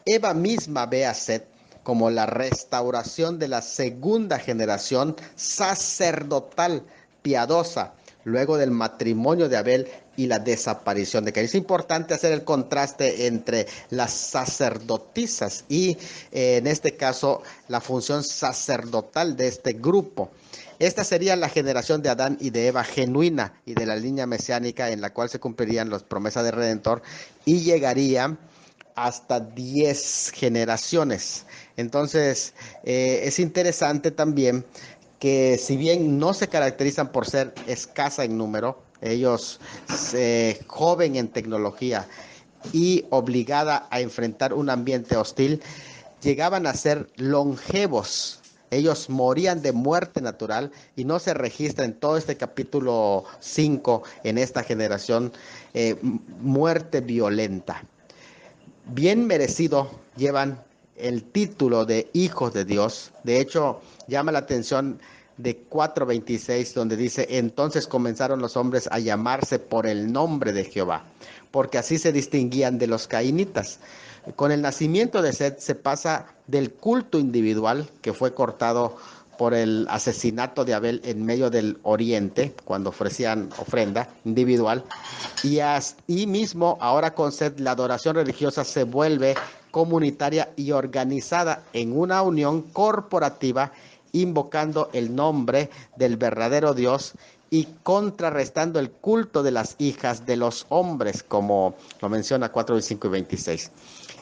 Speaker 1: Eva misma ve a Set como la restauración de la segunda generación sacerdotal piadosa, luego del matrimonio de Abel y la desaparición de Caín. Es importante hacer el contraste entre las sacerdotisas y en este caso la función sacerdotal de este grupo. Esta sería la generación de Adán y de Eva genuina y de la línea mesiánica en la cual se cumplirían las promesas del Redentor y llegaría hasta 10 generaciones. Entonces, es interesante también que si bien no se caracterizan por ser escasa en número, ellos joven en tecnología y obligada a enfrentar un ambiente hostil, llegaban a ser longevos. Ellos morían de muerte natural y no se registra en todo este capítulo 5 en esta generación muerte violenta. Bien merecido llevan el título de hijos de Dios. De hecho, llama la atención de 4:26, donde dice: entonces comenzaron los hombres a llamarse por el nombre de Jehová, porque así se distinguían de los cainitas. Con el nacimiento de Set se pasa del culto individual, que fue cortado por el asesinato de Abel en medio del oriente, cuando ofrecían ofrenda individual, y así mismo ahora con Set la adoración religiosa se vuelve comunitaria y organizada en una unión corporativa, invocando el nombre del verdadero Dios y contrarrestando el culto de las hijas de los hombres, como lo menciona 4, 5 y 26.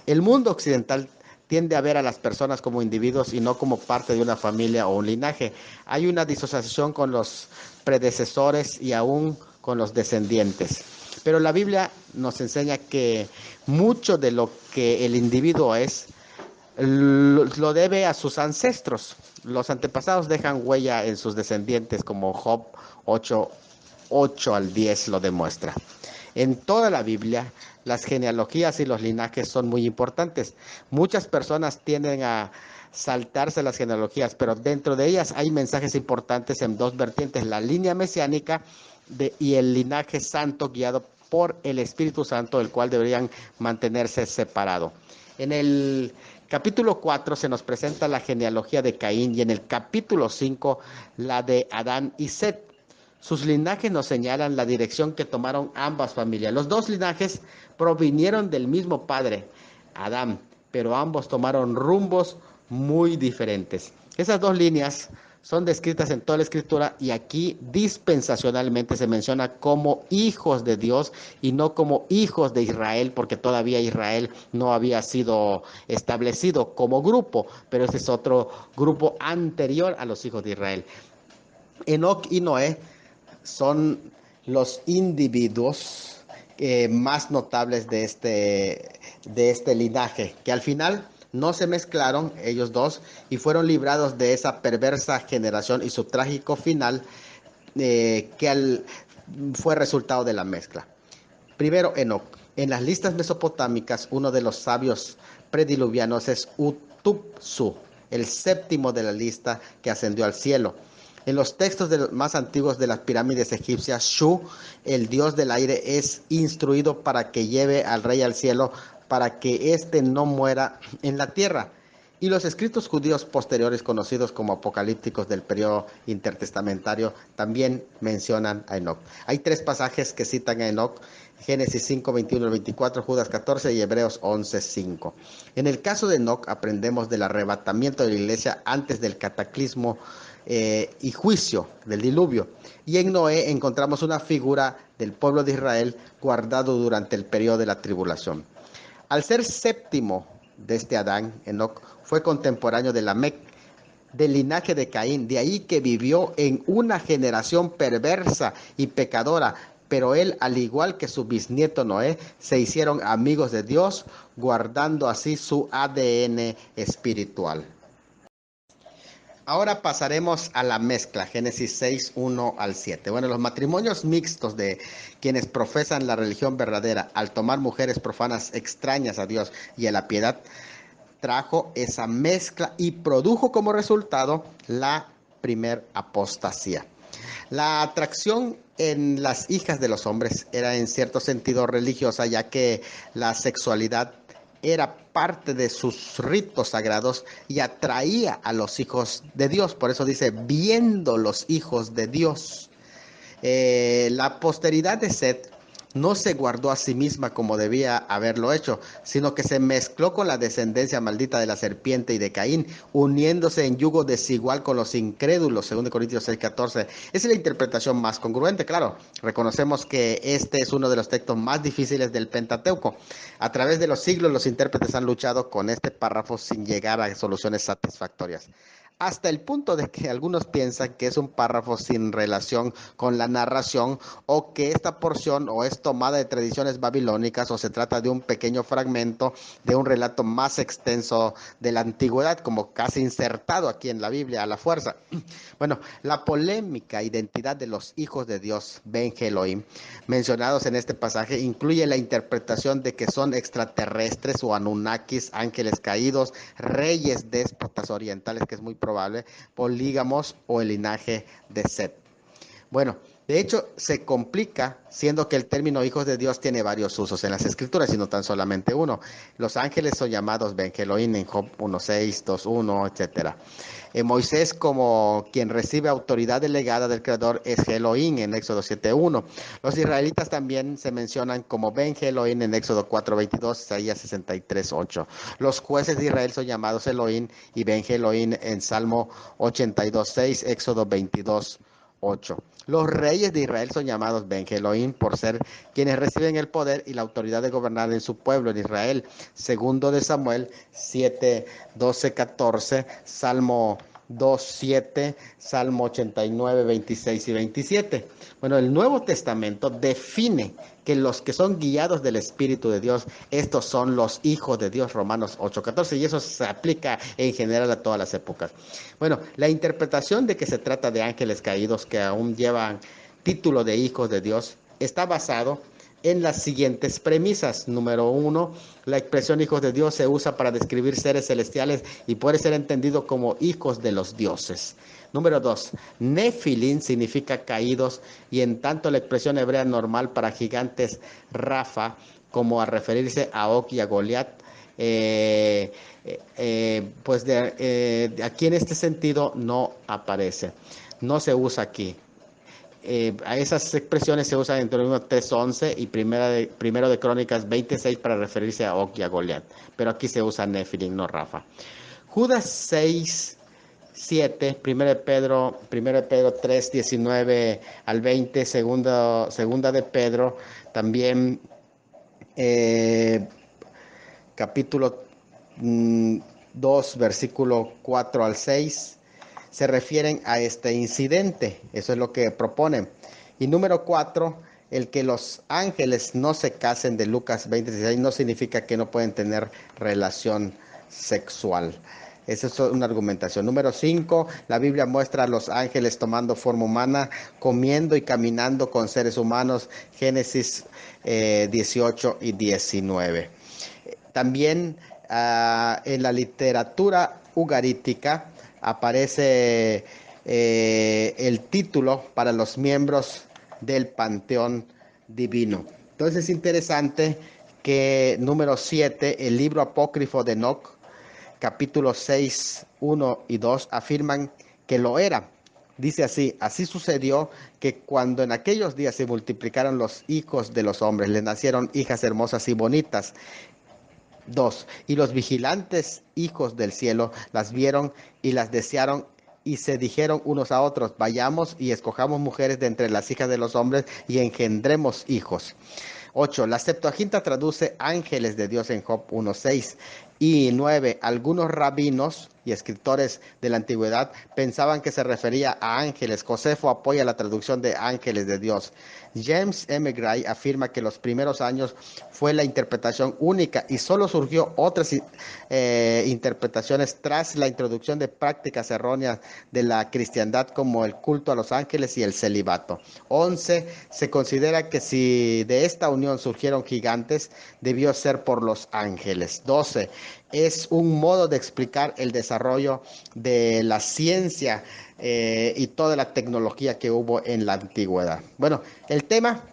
Speaker 1: El mundo occidental tiende a ver a las personas como individuos y no como parte de una familia o un linaje. Hay una disociación con los predecesores y aún con los descendientes. Pero la Biblia nos enseña que mucho de lo que el individuo es lo debe a sus ancestros. Los antepasados dejan huella en sus descendientes, como Job 8 al 10 lo demuestra. En toda la Biblia, las genealogías y los linajes son muy importantes. Muchas personas tienden a saltarse las genealogías, pero dentro de ellas hay mensajes importantes en dos vertientes: la línea mesiánica y el linaje santo guiado por el Espíritu Santo, el cual deberían mantenerse separado. En el capítulo 4 se nos presenta la genealogía de Caín y en el capítulo 5 la de Adán y Set. Sus linajes nos señalan la dirección que tomaron ambas familias. Los dos linajes provinieron del mismo padre, Adán, pero ambos tomaron rumbos muy diferentes. Esas dos líneas son descritas en toda la Escritura y aquí dispensacionalmente se menciona como hijos de Dios y no como hijos de Israel, porque todavía Israel no había sido establecido como grupo, pero ese es otro grupo anterior a los hijos de Israel. Enoc y Noé son los individuos más notables de este linaje, que al final no se mezclaron ellos dos y fueron librados de esa perversa generación y su trágico final fue resultado de la mezcla. Primero, Enoc. En las listas mesopotámicas, uno de los sabios prediluvianos es Utupsu, el séptimo de la lista que ascendió al cielo. En los textos más antiguos de las pirámides egipcias, Shu, el dios del aire, es instruido para que lleve al rey al cielo, para que éste no muera en la tierra. Y los escritos judíos posteriores, conocidos como apocalípticos del periodo intertestamentario, también mencionan a Enoc. Hay 3 pasajes que citan a Enoc: Génesis 5, 21 al 24, Judas 14 y Hebreos 11, 5. En el caso de Enoc aprendemos del arrebatamiento de la iglesia antes del cataclismo y juicio del diluvio. Y en Noé encontramos una figura del pueblo de Israel guardado durante el periodo de la tribulación. Al ser séptimo de este Adán, Enoc fue contemporáneo de Lamec, del linaje de Caín, de ahí que vivió en una generación perversa y pecadora, pero él, al igual que su bisnieto Noé, se hicieron amigos de Dios, guardando así su ADN espiritual. Ahora pasaremos a la mezcla, Génesis 6, 1 al 7. Bueno, los matrimonios mixtos de quienes profesan la religión verdadera al tomar mujeres profanas extrañas a Dios y a la piedad, trajo esa mezcla y produjo como resultado la primer apostasía. La atracción en las hijas de los hombres era en cierto sentido religiosa, ya que la sexualidad era parte de sus ritos sagrados y atraía a los hijos de Dios. Por eso dice, viendo los hijos de Dios. La posteridad de Set no se guardó a sí misma como debía haberlo hecho, sino que se mezcló con la descendencia maldita de la serpiente y de Caín, uniéndose en yugo desigual con los incrédulos, según Corintios 6:14. Esa es la interpretación más congruente, claro. Reconocemos que este es uno de los textos más difíciles del Pentateuco. A través de los siglos, los intérpretes han luchado con este párrafo sin llegar a soluciones satisfactorias, hasta el punto de que algunos piensan que es un párrafo sin relación con la narración, o que esta porción o es tomada de tradiciones babilónicas, o se trata de un pequeño fragmento de un relato más extenso de la antigüedad, como casi insertado aquí en la Biblia a la fuerza. Bueno, la polémica identidad de los hijos de Dios, Ben Elohim, mencionados en este pasaje, incluye la interpretación de que son extraterrestres o anunnakis, ángeles caídos, reyes déspotas orientales, que es muy probable, polígamos o el linaje de Set. Bueno, de hecho, se complica, siendo que el término hijos de Dios tiene varios usos en las escrituras y no tan solamente uno. Los ángeles son llamados Ben Elohim en Job 1:6, 2:1, etc. Moisés, como quien recibe autoridad delegada del Creador, es Elohim en Éxodo 7:1. Los israelitas también se mencionan como Ben Elohim en Éxodo 4:22, Isaías 63:8. Los jueces de Israel son llamados Elohim y Ben Elohim en Salmo 82:6, Éxodo 22:8. Los reyes de Israel son llamados Ben Elohim por ser quienes reciben el poder y la autoridad de gobernar en su pueblo, en Israel. Segundo de Samuel 7, 12, 14, Salmo 2:7, Salmo 89, 26 y 27. Bueno, el Nuevo Testamento define que los que son guiados del Espíritu de Dios, estos son los hijos de Dios, Romanos 8:14, y eso se aplica en general a todas las épocas. Bueno, la interpretación de que se trata de ángeles caídos que aún llevan título de hijos de Dios está basado en las siguientes premisas. Número 1, la expresión hijos de Dios se usa para describir seres celestiales y puede ser entendido como hijos de los dioses. Número 2, Nefilim significa caídos, y en tanto la expresión hebrea normal para gigantes Rafa, como a referirse a Og y a Goliat, aquí en este sentido no aparece, no se usa aquí. A esas expresiones se usan en Deuteronomio 3:11 y primero de Crónicas 26 para referirse a Og y a Goliat, pero aquí se usa Nefilim, no Rafa. Judas 6:7, 1 de Pedro 3, 19 al 20, segunda de Pedro, también capítulo 2, versículo 4 al 6, se refieren a este incidente. Eso es lo que proponen. Y número 4, el que los ángeles no se casen de Lucas 20:16 no significa que no pueden tener relación sexual. Esa es una argumentación. Número 5, la Biblia muestra a los ángeles tomando forma humana, comiendo y caminando con seres humanos. Génesis 18 y 19. También en la literatura ugarítica aparece el título para los miembros del panteón divino. Entonces es interesante que número 7, el libro apócrifo de Enoc, capítulo 6, 1 y 2, afirman que lo era. Dice así: así sucedió que cuando en aquellos días se multiplicaron los hijos de los hombres, les nacieron hijas hermosas y bonitas. 2. Y los vigilantes hijos del cielo las vieron y las desearon, y se dijeron unos a otros: vayamos y escojamos mujeres de entre las hijas de los hombres y engendremos hijos. 8. La Septuaginta traduce ángeles de Dios en Job 1:6. Y 9. Algunos rabinos y escritores de la antigüedad pensaban que se refería a ángeles. Josefo apoya la traducción de ángeles de Dios. James M. Gray afirma que los primeros años fue la interpretación única y solo surgió otras interpretaciones tras la introducción de prácticas erróneas de la cristiandad, como el culto a los ángeles y el celibato. 11. Se considera que si de esta unión surgieron gigantes, debió ser por los ángeles. 12. Es un modo de explicar el desarrollo de la ciencia y toda la tecnología que hubo en la antigüedad. Bueno, el tema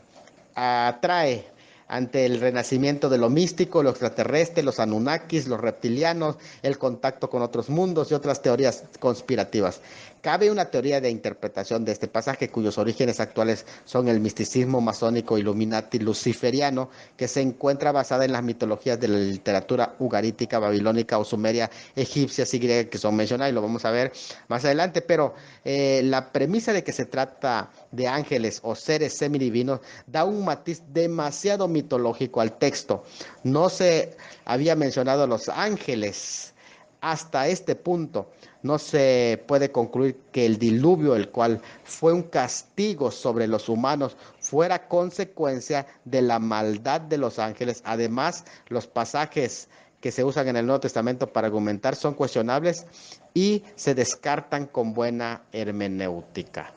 Speaker 1: atrae ante el renacimiento de lo místico, lo extraterrestre, los Anunnakis, los reptilianos, el contacto con otros mundos y otras teorías conspirativas. Cabe una teoría de interpretación de este pasaje cuyos orígenes actuales son el misticismo masónico Illuminati luciferiano, que se encuentra basada en las mitologías de la literatura ugarítica, babilónica o sumeria, egipcias y griega que son mencionadas, y lo vamos a ver más adelante, pero la premisa de que se trata de ángeles o seres semidivinos da un matiz demasiado mitológico al texto. No se había mencionado a los ángeles hasta este punto. No se puede concluir que el diluvio, el cual fue un castigo sobre los humanos, fuera consecuencia de la maldad de los ángeles. Además, los pasajes que se usan en el Nuevo Testamento para argumentar son cuestionables y se descartan con buena hermenéutica.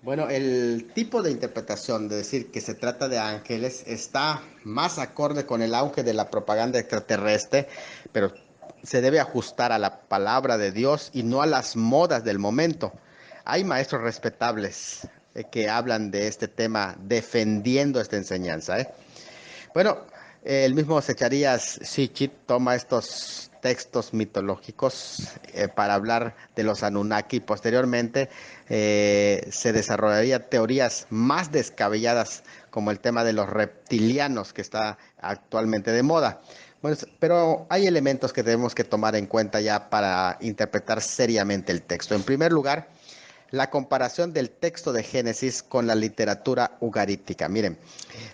Speaker 1: Bueno, el tipo de interpretación de decir que se trata de ángeles está más acorde con el auge de la propaganda extraterrestre, pero se debe ajustar a la palabra de Dios y no a las modas del momento. Hay maestros respetables que hablan de este tema defendiendo esta enseñanza. Bueno, el mismo Zecharías Sitchin toma estos textos mitológicos para hablar de los Anunnaki. Posteriormente se desarrollaría teorías más descabelladas como el tema de los reptilianos que está actualmente de moda. Bueno, pero hay elementos que tenemos que tomar en cuenta ya para interpretar seriamente el texto. En primer lugar, la comparación del texto de Génesis con la literatura ugarítica. Miren,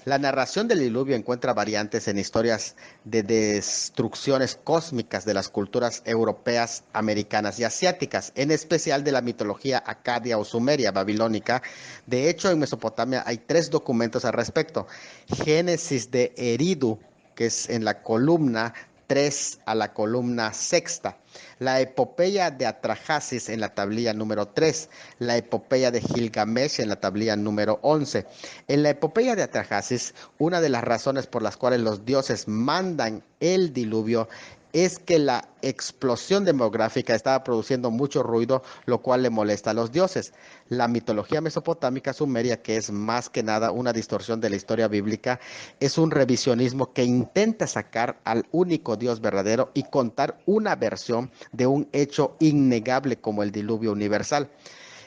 Speaker 1: la narración del diluvio encuentra variantes en historias de destrucciones cósmicas de las culturas europeas, americanas y asiáticas, en especial de la mitología acadia o sumeria, babilónica. De hecho, en Mesopotamia hay 3 documentos al respecto. Génesis de Eridu, que es en la columna 3 a la columna sexta. La epopeya de Atrahasis en la tablilla número 3, la epopeya de Gilgamesh en la tablilla número 11. En la epopeya de Atrahasis, una de las razones por las cuales los dioses mandan el diluvio es que la explosión demográfica estaba produciendo mucho ruido, lo cual le molesta a los dioses. La mitología mesopotámica sumeria, que es más que nada una distorsión de la historia bíblica, es un revisionismo que intenta sacar al único Dios verdadero y contar una versión de un hecho innegable como el diluvio universal.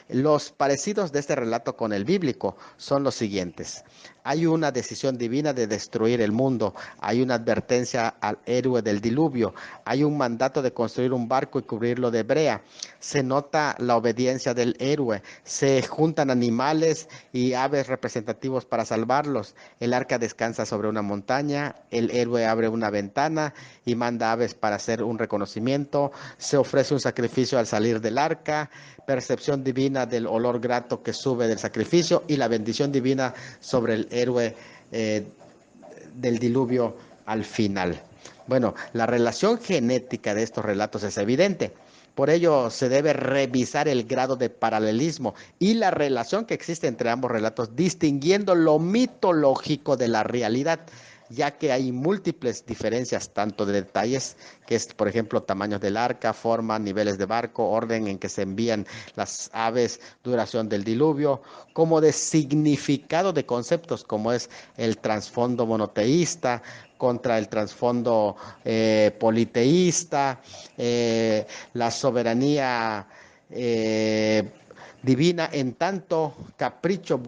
Speaker 1: Los parecidos de este relato con el bíblico son los siguientes. Hay una decisión divina de destruir el mundo, hay una advertencia al héroe del diluvio, hay un mandato de construir un barco y cubrirlo de brea, se nota la obediencia del héroe, se juntan animales y aves representativos para salvarlos, el arca descansa sobre una montaña, el héroe abre una ventana y manda aves para hacer un reconocimiento, se ofrece un sacrificio al salir del arca, percepción divina del olor grato que sube del sacrificio y la bendición divina sobre el héroe del diluvio al final. Bueno, la relación genética de estos relatos es evidente. Por ello, se debe revisar el grado de paralelismo y la relación que existe entre ambos relatos, distinguiendo lo mitológico de la realidad, ya que hay múltiples diferencias, tanto de detalles, que es, por ejemplo, tamaños del arca, forma, niveles de barco, orden en que se envían las aves, duración del diluvio, como de significado de conceptos, como es el trasfondo monoteísta contra el trasfondo politeísta, la soberanía divina en tanto capricho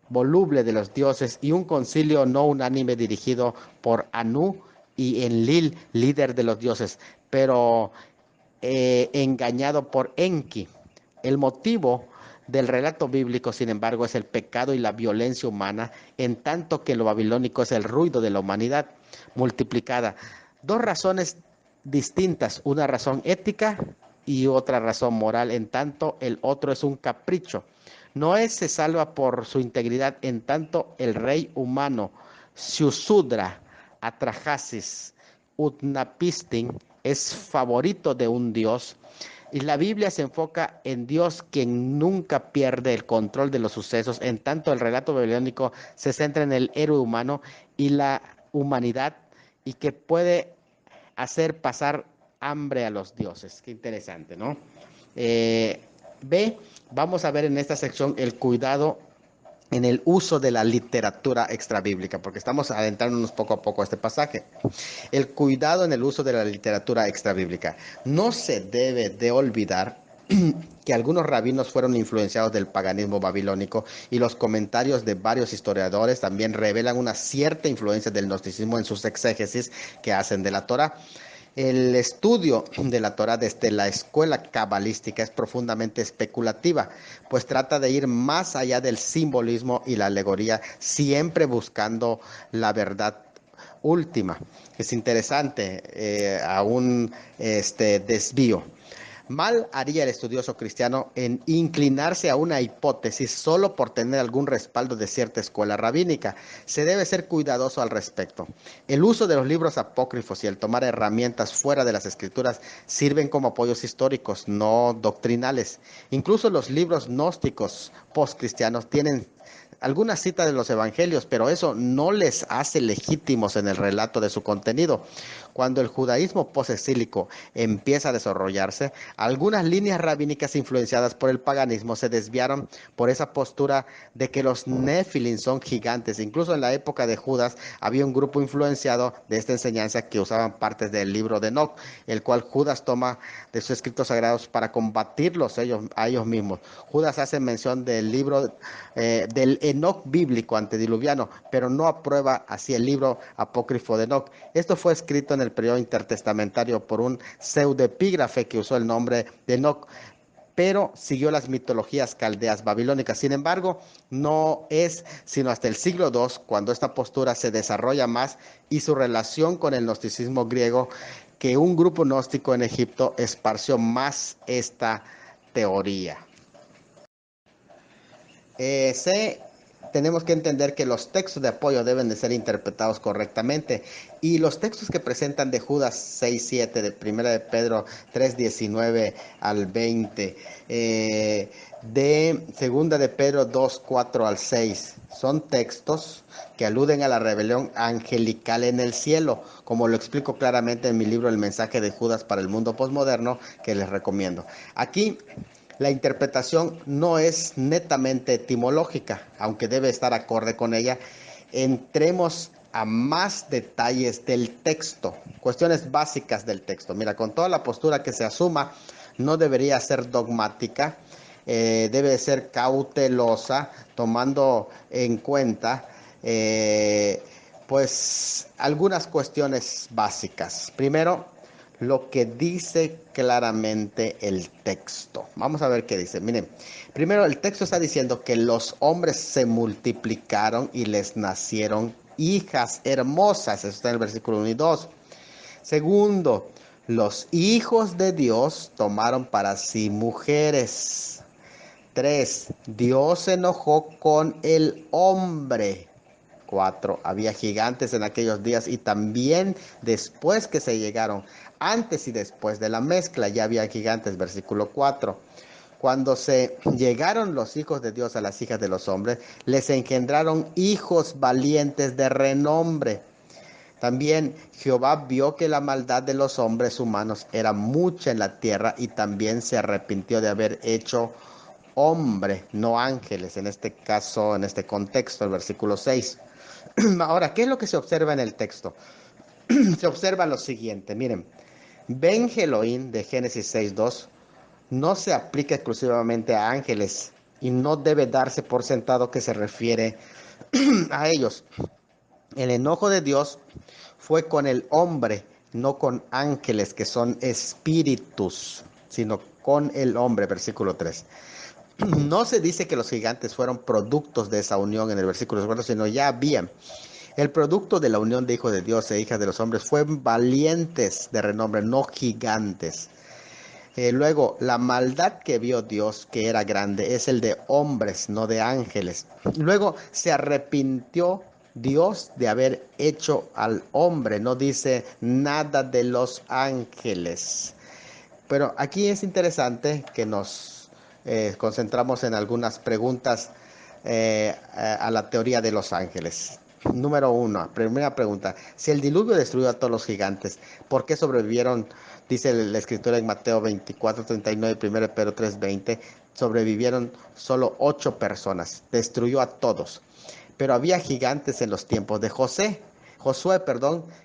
Speaker 1: voluble de los dioses y un concilio no unánime dirigido por Anu y Enlil, líder de los dioses, pero engañado por Enki. El motivo del relato bíblico, sin embargo, es el pecado y la violencia humana, en tanto que lo babilónico es el ruido de la humanidad multiplicada. 2 razones distintas, una razón ética y otra razón moral, en tanto el otro es un capricho. Noé se salva por su integridad, en tanto el rey humano, Siusudra, Atrahasis, Utnapishtim, es favorito de un dios. Y la Biblia se enfoca en Dios, quien nunca pierde el control de los sucesos. En tanto, el relato babilónico se centra en el héroe humano y la humanidad, y que puede hacer pasar hambre a los dioses. Qué interesante, ¿no? B, vamos a ver en esta sección el cuidado en el uso de la literatura extrabíblica, porque estamos adentrándonos poco a poco a este pasaje. El cuidado en el uso de la literatura extrabíblica. No se debe de olvidar que algunos rabinos fueron influenciados del paganismo babilónico y los comentarios de varios historiadores también revelan una cierta influencia del gnosticismo en sus exégesis que hacen de la Torá. El estudio de la Torá desde la escuela cabalística es profundamente especulativa, pues trata de ir más allá del simbolismo y la alegoría, siempre buscando la verdad última. Es interesante, aún este desvío. Mal haría el estudioso cristiano en inclinarse a una hipótesis solo por tener algún respaldo de cierta escuela rabínica. Se debe ser cuidadoso al respecto. El uso de los libros apócrifos y el tomar herramientas fuera de las escrituras sirven como apoyos históricos, no doctrinales. Incluso los libros gnósticos postcristianos tienen algunas citas de los evangelios, pero eso no les hace legítimos en el relato de su contenido. Cuando el judaísmo posexílico empieza a desarrollarse, algunas líneas rabínicas influenciadas por el paganismo se desviaron por esa postura de que los nefilim son gigantes. Incluso en la época de Judas había un grupo influenciado de esta enseñanza que usaban partes del libro de Enoch, el cual Judas toma de sus escritos sagrados para combatirlos a ellos mismos. Judas hace mención del libro del Enoch bíblico antediluviano, pero no aprueba así el libro apócrifo de Enoch. Esto fue escrito en el periodo intertestamentario por un pseudoepígrafe que usó el nombre de Enoch, pero siguió las mitologías caldeas babilónicas. Sin embargo, no es sino hasta el siglo II cuando esta postura se desarrolla más y su relación con el gnosticismo griego, que un grupo gnóstico en Egipto esparció más esta teoría. Tenemos que entender que los textos de apoyo deben de ser interpretados correctamente, y los textos que presentan de Judas 6:7, de 1 de Pedro 3:19 al 20, de 2 de Pedro 2:4 al 6, son textos que aluden a la rebelión angelical en el cielo, como lo explico claramente en mi libro El mensaje de Judas para el mundo posmoderno, que les recomiendo. Aquí la interpretación no es netamente etimológica, aunque debe estar acorde con ella. Entremos a más detalles del texto, cuestiones básicas del texto. Mira, con toda la postura que se asuma, no debería ser dogmática, debe ser cautelosa, tomando en cuenta pues algunas cuestiones básicas. Primero, lo que dice claramente el texto. Vamos a ver qué dice. Miren, primero el texto está diciendo que los hombres se multiplicaron y les nacieron hijas hermosas. Eso está en el versículo 1 y 2. Segundo, los hijos de Dios tomaron para sí mujeres. 3. Dios se enojó con el hombre. 4. Había gigantes en aquellos días y también después que se llegaron, antes y después de la mezcla, ya había gigantes. Versículo 4. Cuando se llegaron los hijos de Dios a las hijas de los hombres, les engendraron hijos valientes de renombre. También Jehová vio que la maldad de los hombres humanos era mucha en la tierra y también se arrepintió de haber hecho hombre, no ángeles, en este caso, en este contexto, el versículo 6. Ahora, ¿qué es lo que se observa en el texto? Se observa lo siguiente, miren, Ben Elohim de Génesis 6:2 no se aplica exclusivamente a ángeles y no debe darse por sentado que se refiere a ellos. El enojo de Dios fue con el hombre, no con ángeles que son espíritus, sino con el hombre, versículo 3. No se dice que los gigantes fueron productos de esa unión en el versículo 4, sino ya habían. El producto de la unión de hijos de Dios e hijas de los hombres fueron valientes de renombre, no gigantes. Luego, la maldad que vio Dios, que era grande, es el de hombres, no de ángeles. Luego, se arrepintió Dios de haber hecho al hombre, no dice nada de los ángeles. Pero aquí es interesante que nos concentramos en algunas preguntas a la teoría de los ángeles. Número 1, primera pregunta. Si el diluvio destruyó a todos los gigantes, ¿por qué sobrevivieron? Dice la escritura en Mateo 24:39, 1 Pedro 3:20. sobrevivieron solo 8 personas. Destruyó a todos. Pero había gigantes en los tiempos de Josué,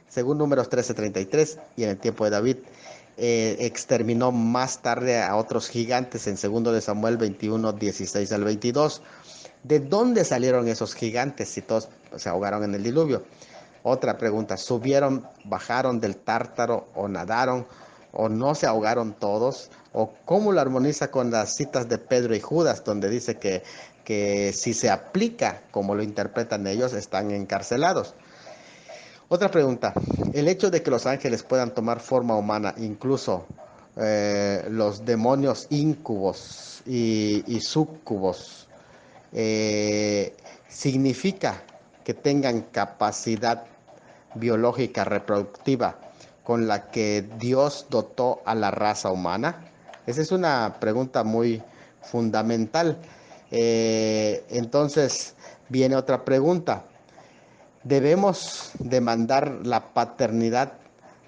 Speaker 1: según Números 13:33, y en el tiempo de David exterminó más tarde a otros gigantes en 2 de Samuel 21:16 al 22. ¿De dónde salieron esos gigantes si todos se ahogaron en el diluvio? Otra pregunta, ¿subieron, bajaron del Tártaro o nadaron o no se ahogaron todos? ¿O cómo lo armoniza con las citas de Pedro y Judas, donde dice que si se aplica como lo interpretan ellos, están encarcelados? Otra pregunta, el hecho de que los ángeles puedan tomar forma humana, incluso los demonios íncubos y súcubos, significa que tengan capacidad biológica reproductiva con la que Dios dotó a la raza humana? Esa es una pregunta muy fundamental. Entonces viene otra pregunta. ¿Debemos demandar la paternidad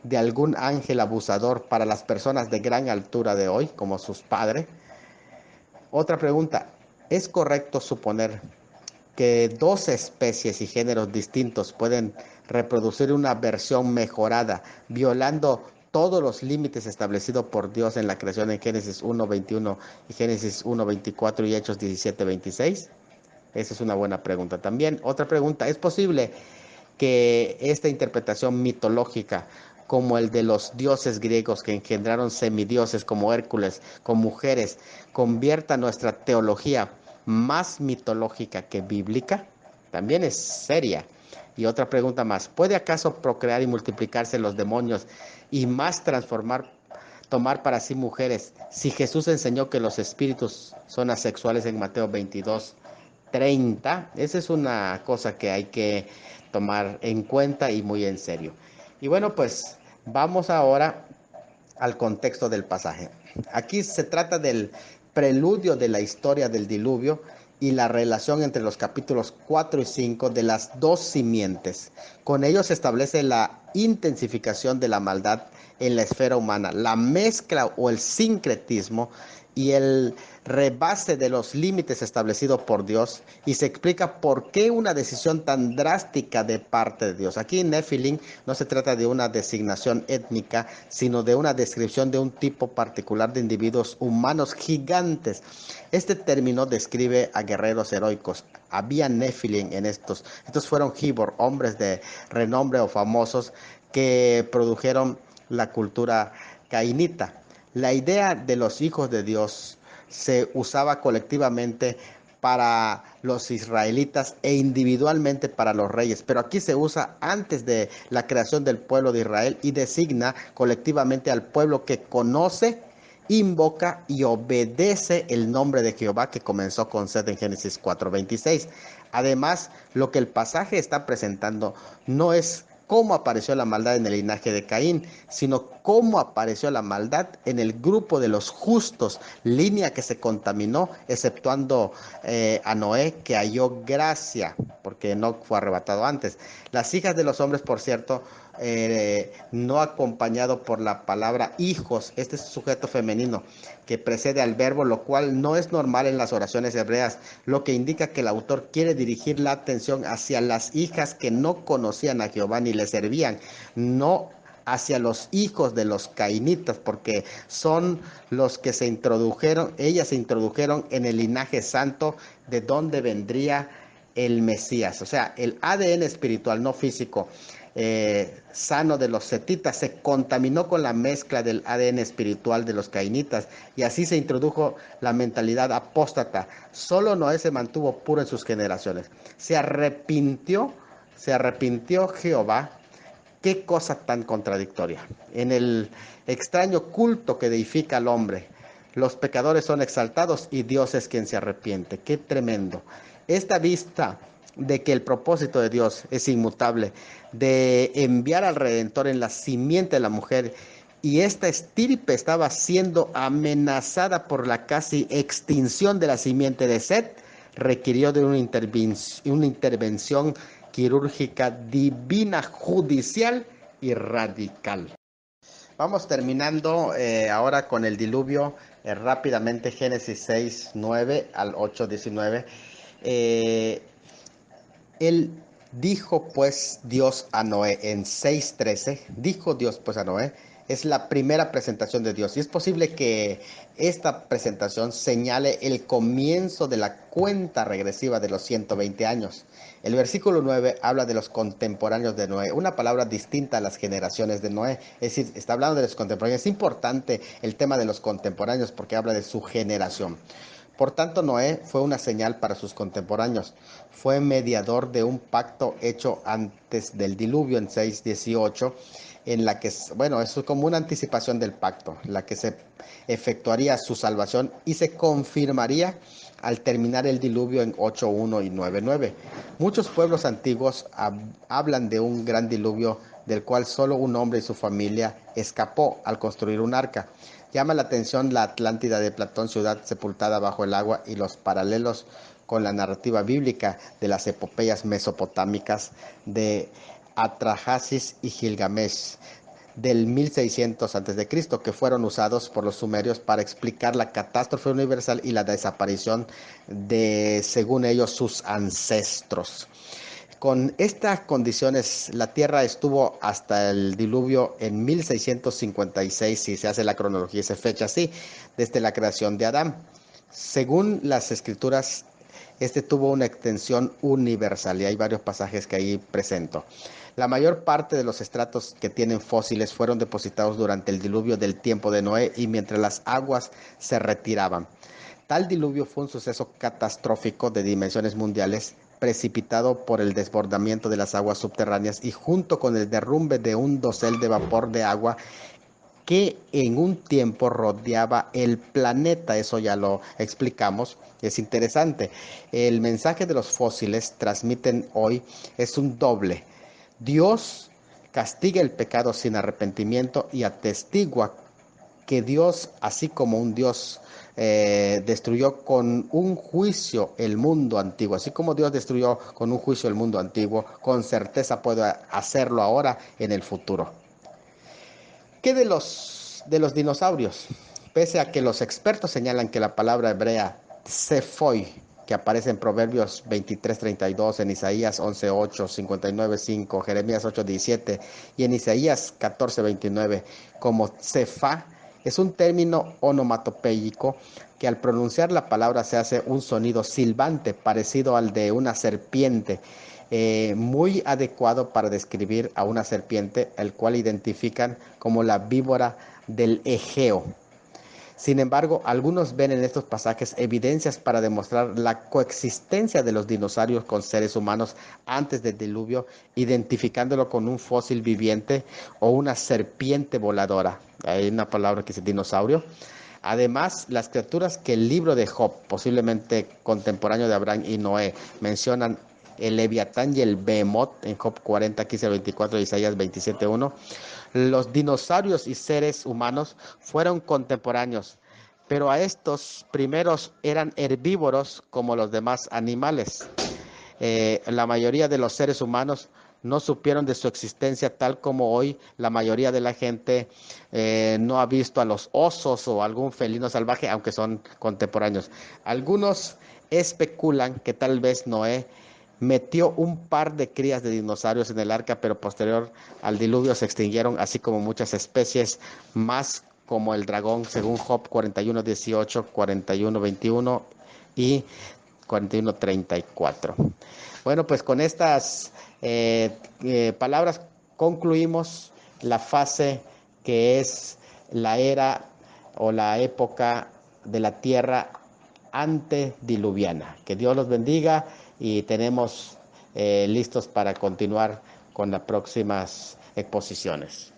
Speaker 1: de algún ángel abusador para las personas de gran altura de hoy, como sus padres? Otra pregunta, ¿es correcto suponer que 2 especies y géneros distintos pueden reproducir una versión mejorada, violando todos los límites establecidos por Dios en la creación en Génesis 1:21 y Génesis 1:24 y Hechos 17:26? Esa es una buena pregunta también. Otra pregunta, ¿es posible que esta interpretación mitológica, como el de los dioses griegos que engendraron semidioses como Hércules, con mujeres, convierta nuestra teología más mitológica que bíblica? También es seria. Y otra pregunta más, ¿puede acaso procrear y multiplicarse los demonios y más tomar para sí mujeres, si Jesús enseñó que los espíritus son asexuales en Mateo 22:30? Esa es una cosa que hay que tomar en cuenta y muy en serio. Y bueno, pues vamos ahora al contexto del pasaje. Aquí se trata del preludio de la historia del diluvio y la relación entre los capítulos 4 y 5 de las 2 simientes. Con ello se establece la intensificación de la maldad en la esfera humana, la mezcla o el sincretismo y el rebase de los límites establecidos por Dios, y se explica por qué una decisión tan drástica de parte de Dios. Aquí en Nefilim no se trata de una designación étnica, sino de una descripción de un tipo particular de individuos humanos gigantes. Este término describe a guerreros heroicos. Había Nefilim en estos. Estos fueron Gibor, hombres de renombre o famosos que produjeron la cultura cainita. La idea de los hijos de Dios se usaba colectivamente para los israelitas e individualmente para los reyes, pero aquí se usa antes de la creación del pueblo de Israel y designa colectivamente al pueblo que conoce, invoca y obedece el nombre de Jehová, que comenzó con Seth en Génesis 4:26. Además, lo que el pasaje está presentando no es cómo apareció la maldad en el linaje de Caín, sino cómo apareció la maldad en el grupo de los justos, línea que se contaminó, exceptuando a Noé, que halló gracia, porque no fue arrebatado antes. Las hijas de los hombres, por cierto, no acompañado por la palabra hijos, este es sujeto femenino que precede al verbo, lo cual no es normal en las oraciones hebreas, lo que indica que el autor quiere dirigir la atención hacia las hijas que no conocían a Jehová ni le servían, no hacia los hijos de los cainitas, porque son los que ellas se introdujeron en el linaje santo de donde vendría el Mesías. O sea, el ADN espiritual, no físico, sano de los setitas se contaminó con la mezcla del ADN espiritual de los cainitas, y así se introdujo la mentalidad apóstata. Solo Noé se mantuvo puro en sus generaciones. Se arrepintió Jehová. Qué cosa tan contradictoria. En el extraño culto que deifica al hombre, los pecadores son exaltados y Dios es quien se arrepiente. Qué tremendo. Esta vista de que el propósito de Dios es inmutable, de enviar al Redentor en la simiente de la mujer, y esta estirpe estaba siendo amenazada por la casi extinción de la simiente de Set, requirió de una intervención quirúrgica divina, judicial y radical. Vamos terminando ahora con el diluvio, rápidamente Génesis 6, 9 al 8, 19. Él dijo pues Dios a Noé en 6:13, dijo Dios pues a Noé, es la primera presentación de Dios y es posible que esta presentación señale el comienzo de la cuenta regresiva de los 120 años. El versículo 9 habla de los contemporáneos de Noé, una palabra distinta a las generaciones de Noé, es decir, está hablando de los contemporáneos. Es importante el tema de los contemporáneos porque habla de su generación. Por tanto, Noé fue una señal para sus contemporáneos. Fue mediador de un pacto hecho antes del diluvio en 6:18, en la que, bueno, eso es como una anticipación del pacto, la que se efectuaría su salvación y se confirmaría al terminar el diluvio en 8:1 y 9:9. Muchos pueblos antiguos hablan de un gran diluvio del cual solo un hombre y su familia escapó al construir un arca. Llama la atención la Atlántida de Platón, ciudad sepultada bajo el agua, y los paralelos con la narrativa bíblica de las epopeyas mesopotámicas de Atrahasis y Gilgamesh del 1600 a.C., que fueron usados por los sumerios para explicar la catástrofe universal y la desaparición de, según ellos, sus ancestros. Con estas condiciones, la Tierra estuvo hasta el diluvio en 1656, si se hace la cronología y se fecha así, desde la creación de Adán. Según las escrituras, este tuvo una extensión universal y hay varios pasajes que ahí presento. La mayor parte de los estratos que tienen fósiles fueron depositados durante el diluvio del tiempo de Noé y mientras las aguas se retiraban. Tal diluvio fue un suceso catastrófico de dimensiones mundiales, precipitado por el desbordamiento de las aguas subterráneas y junto con el derrumbe de un dosel de vapor de agua que en un tiempo rodeaba el planeta. Eso ya lo explicamos. Es interesante. El mensaje de los fósiles transmiten hoy es un doble. Dios castiga el pecado sin arrepentimiento y atestigua que Dios, así como un Dios destruyó con un juicio el mundo antiguo, así como Dios destruyó con un juicio el mundo antiguo, con certeza puede hacerlo ahora en el futuro. ¿Qué de los dinosaurios? Pese a que los expertos señalan que la palabra hebrea Sephoi, que aparece en Proverbios 23:32, en Isaías 11:8, 59:5, Jeremías 8:17 y en Isaías 14:29, como Sefa, es un término onomatopéyico que al pronunciar la palabra se hace un sonido silbante parecido al de una serpiente, muy adecuado para describir a una serpiente, el cual identifican como la víbora del Egeo. Sin embargo, algunos ven en estos pasajes evidencias para demostrar la coexistencia de los dinosaurios con seres humanos antes del diluvio, identificándolo con un fósil viviente o una serpiente voladora. Hay una palabra que dice dinosaurio. Además, las criaturas que el libro de Job, posiblemente contemporáneo de Abraham y Noé, mencionan, el Leviatán y el Behemoth en Job 40, 15, 24 y Isaías 27, 1. Los dinosaurios y seres humanos fueron contemporáneos, pero a estos primeros eran herbívoros como los demás animales. La mayoría de los seres humanos no supieron de su existencia, tal como hoy la mayoría de la gente no ha visto a los osos o algún felino salvaje, aunque son contemporáneos. Algunos especulan que tal vez Noé metió un par de crías de dinosaurios en el arca, pero posterior al diluvio se extinguieron, así como muchas especies más, como el dragón, según Job 41:18, 41:21 y 41:34. Bueno, pues con estas palabras concluimos la fase que es la era o la época de la tierra antediluviana. Que Dios los bendiga y tenemos listos para continuar con las próximas exposiciones.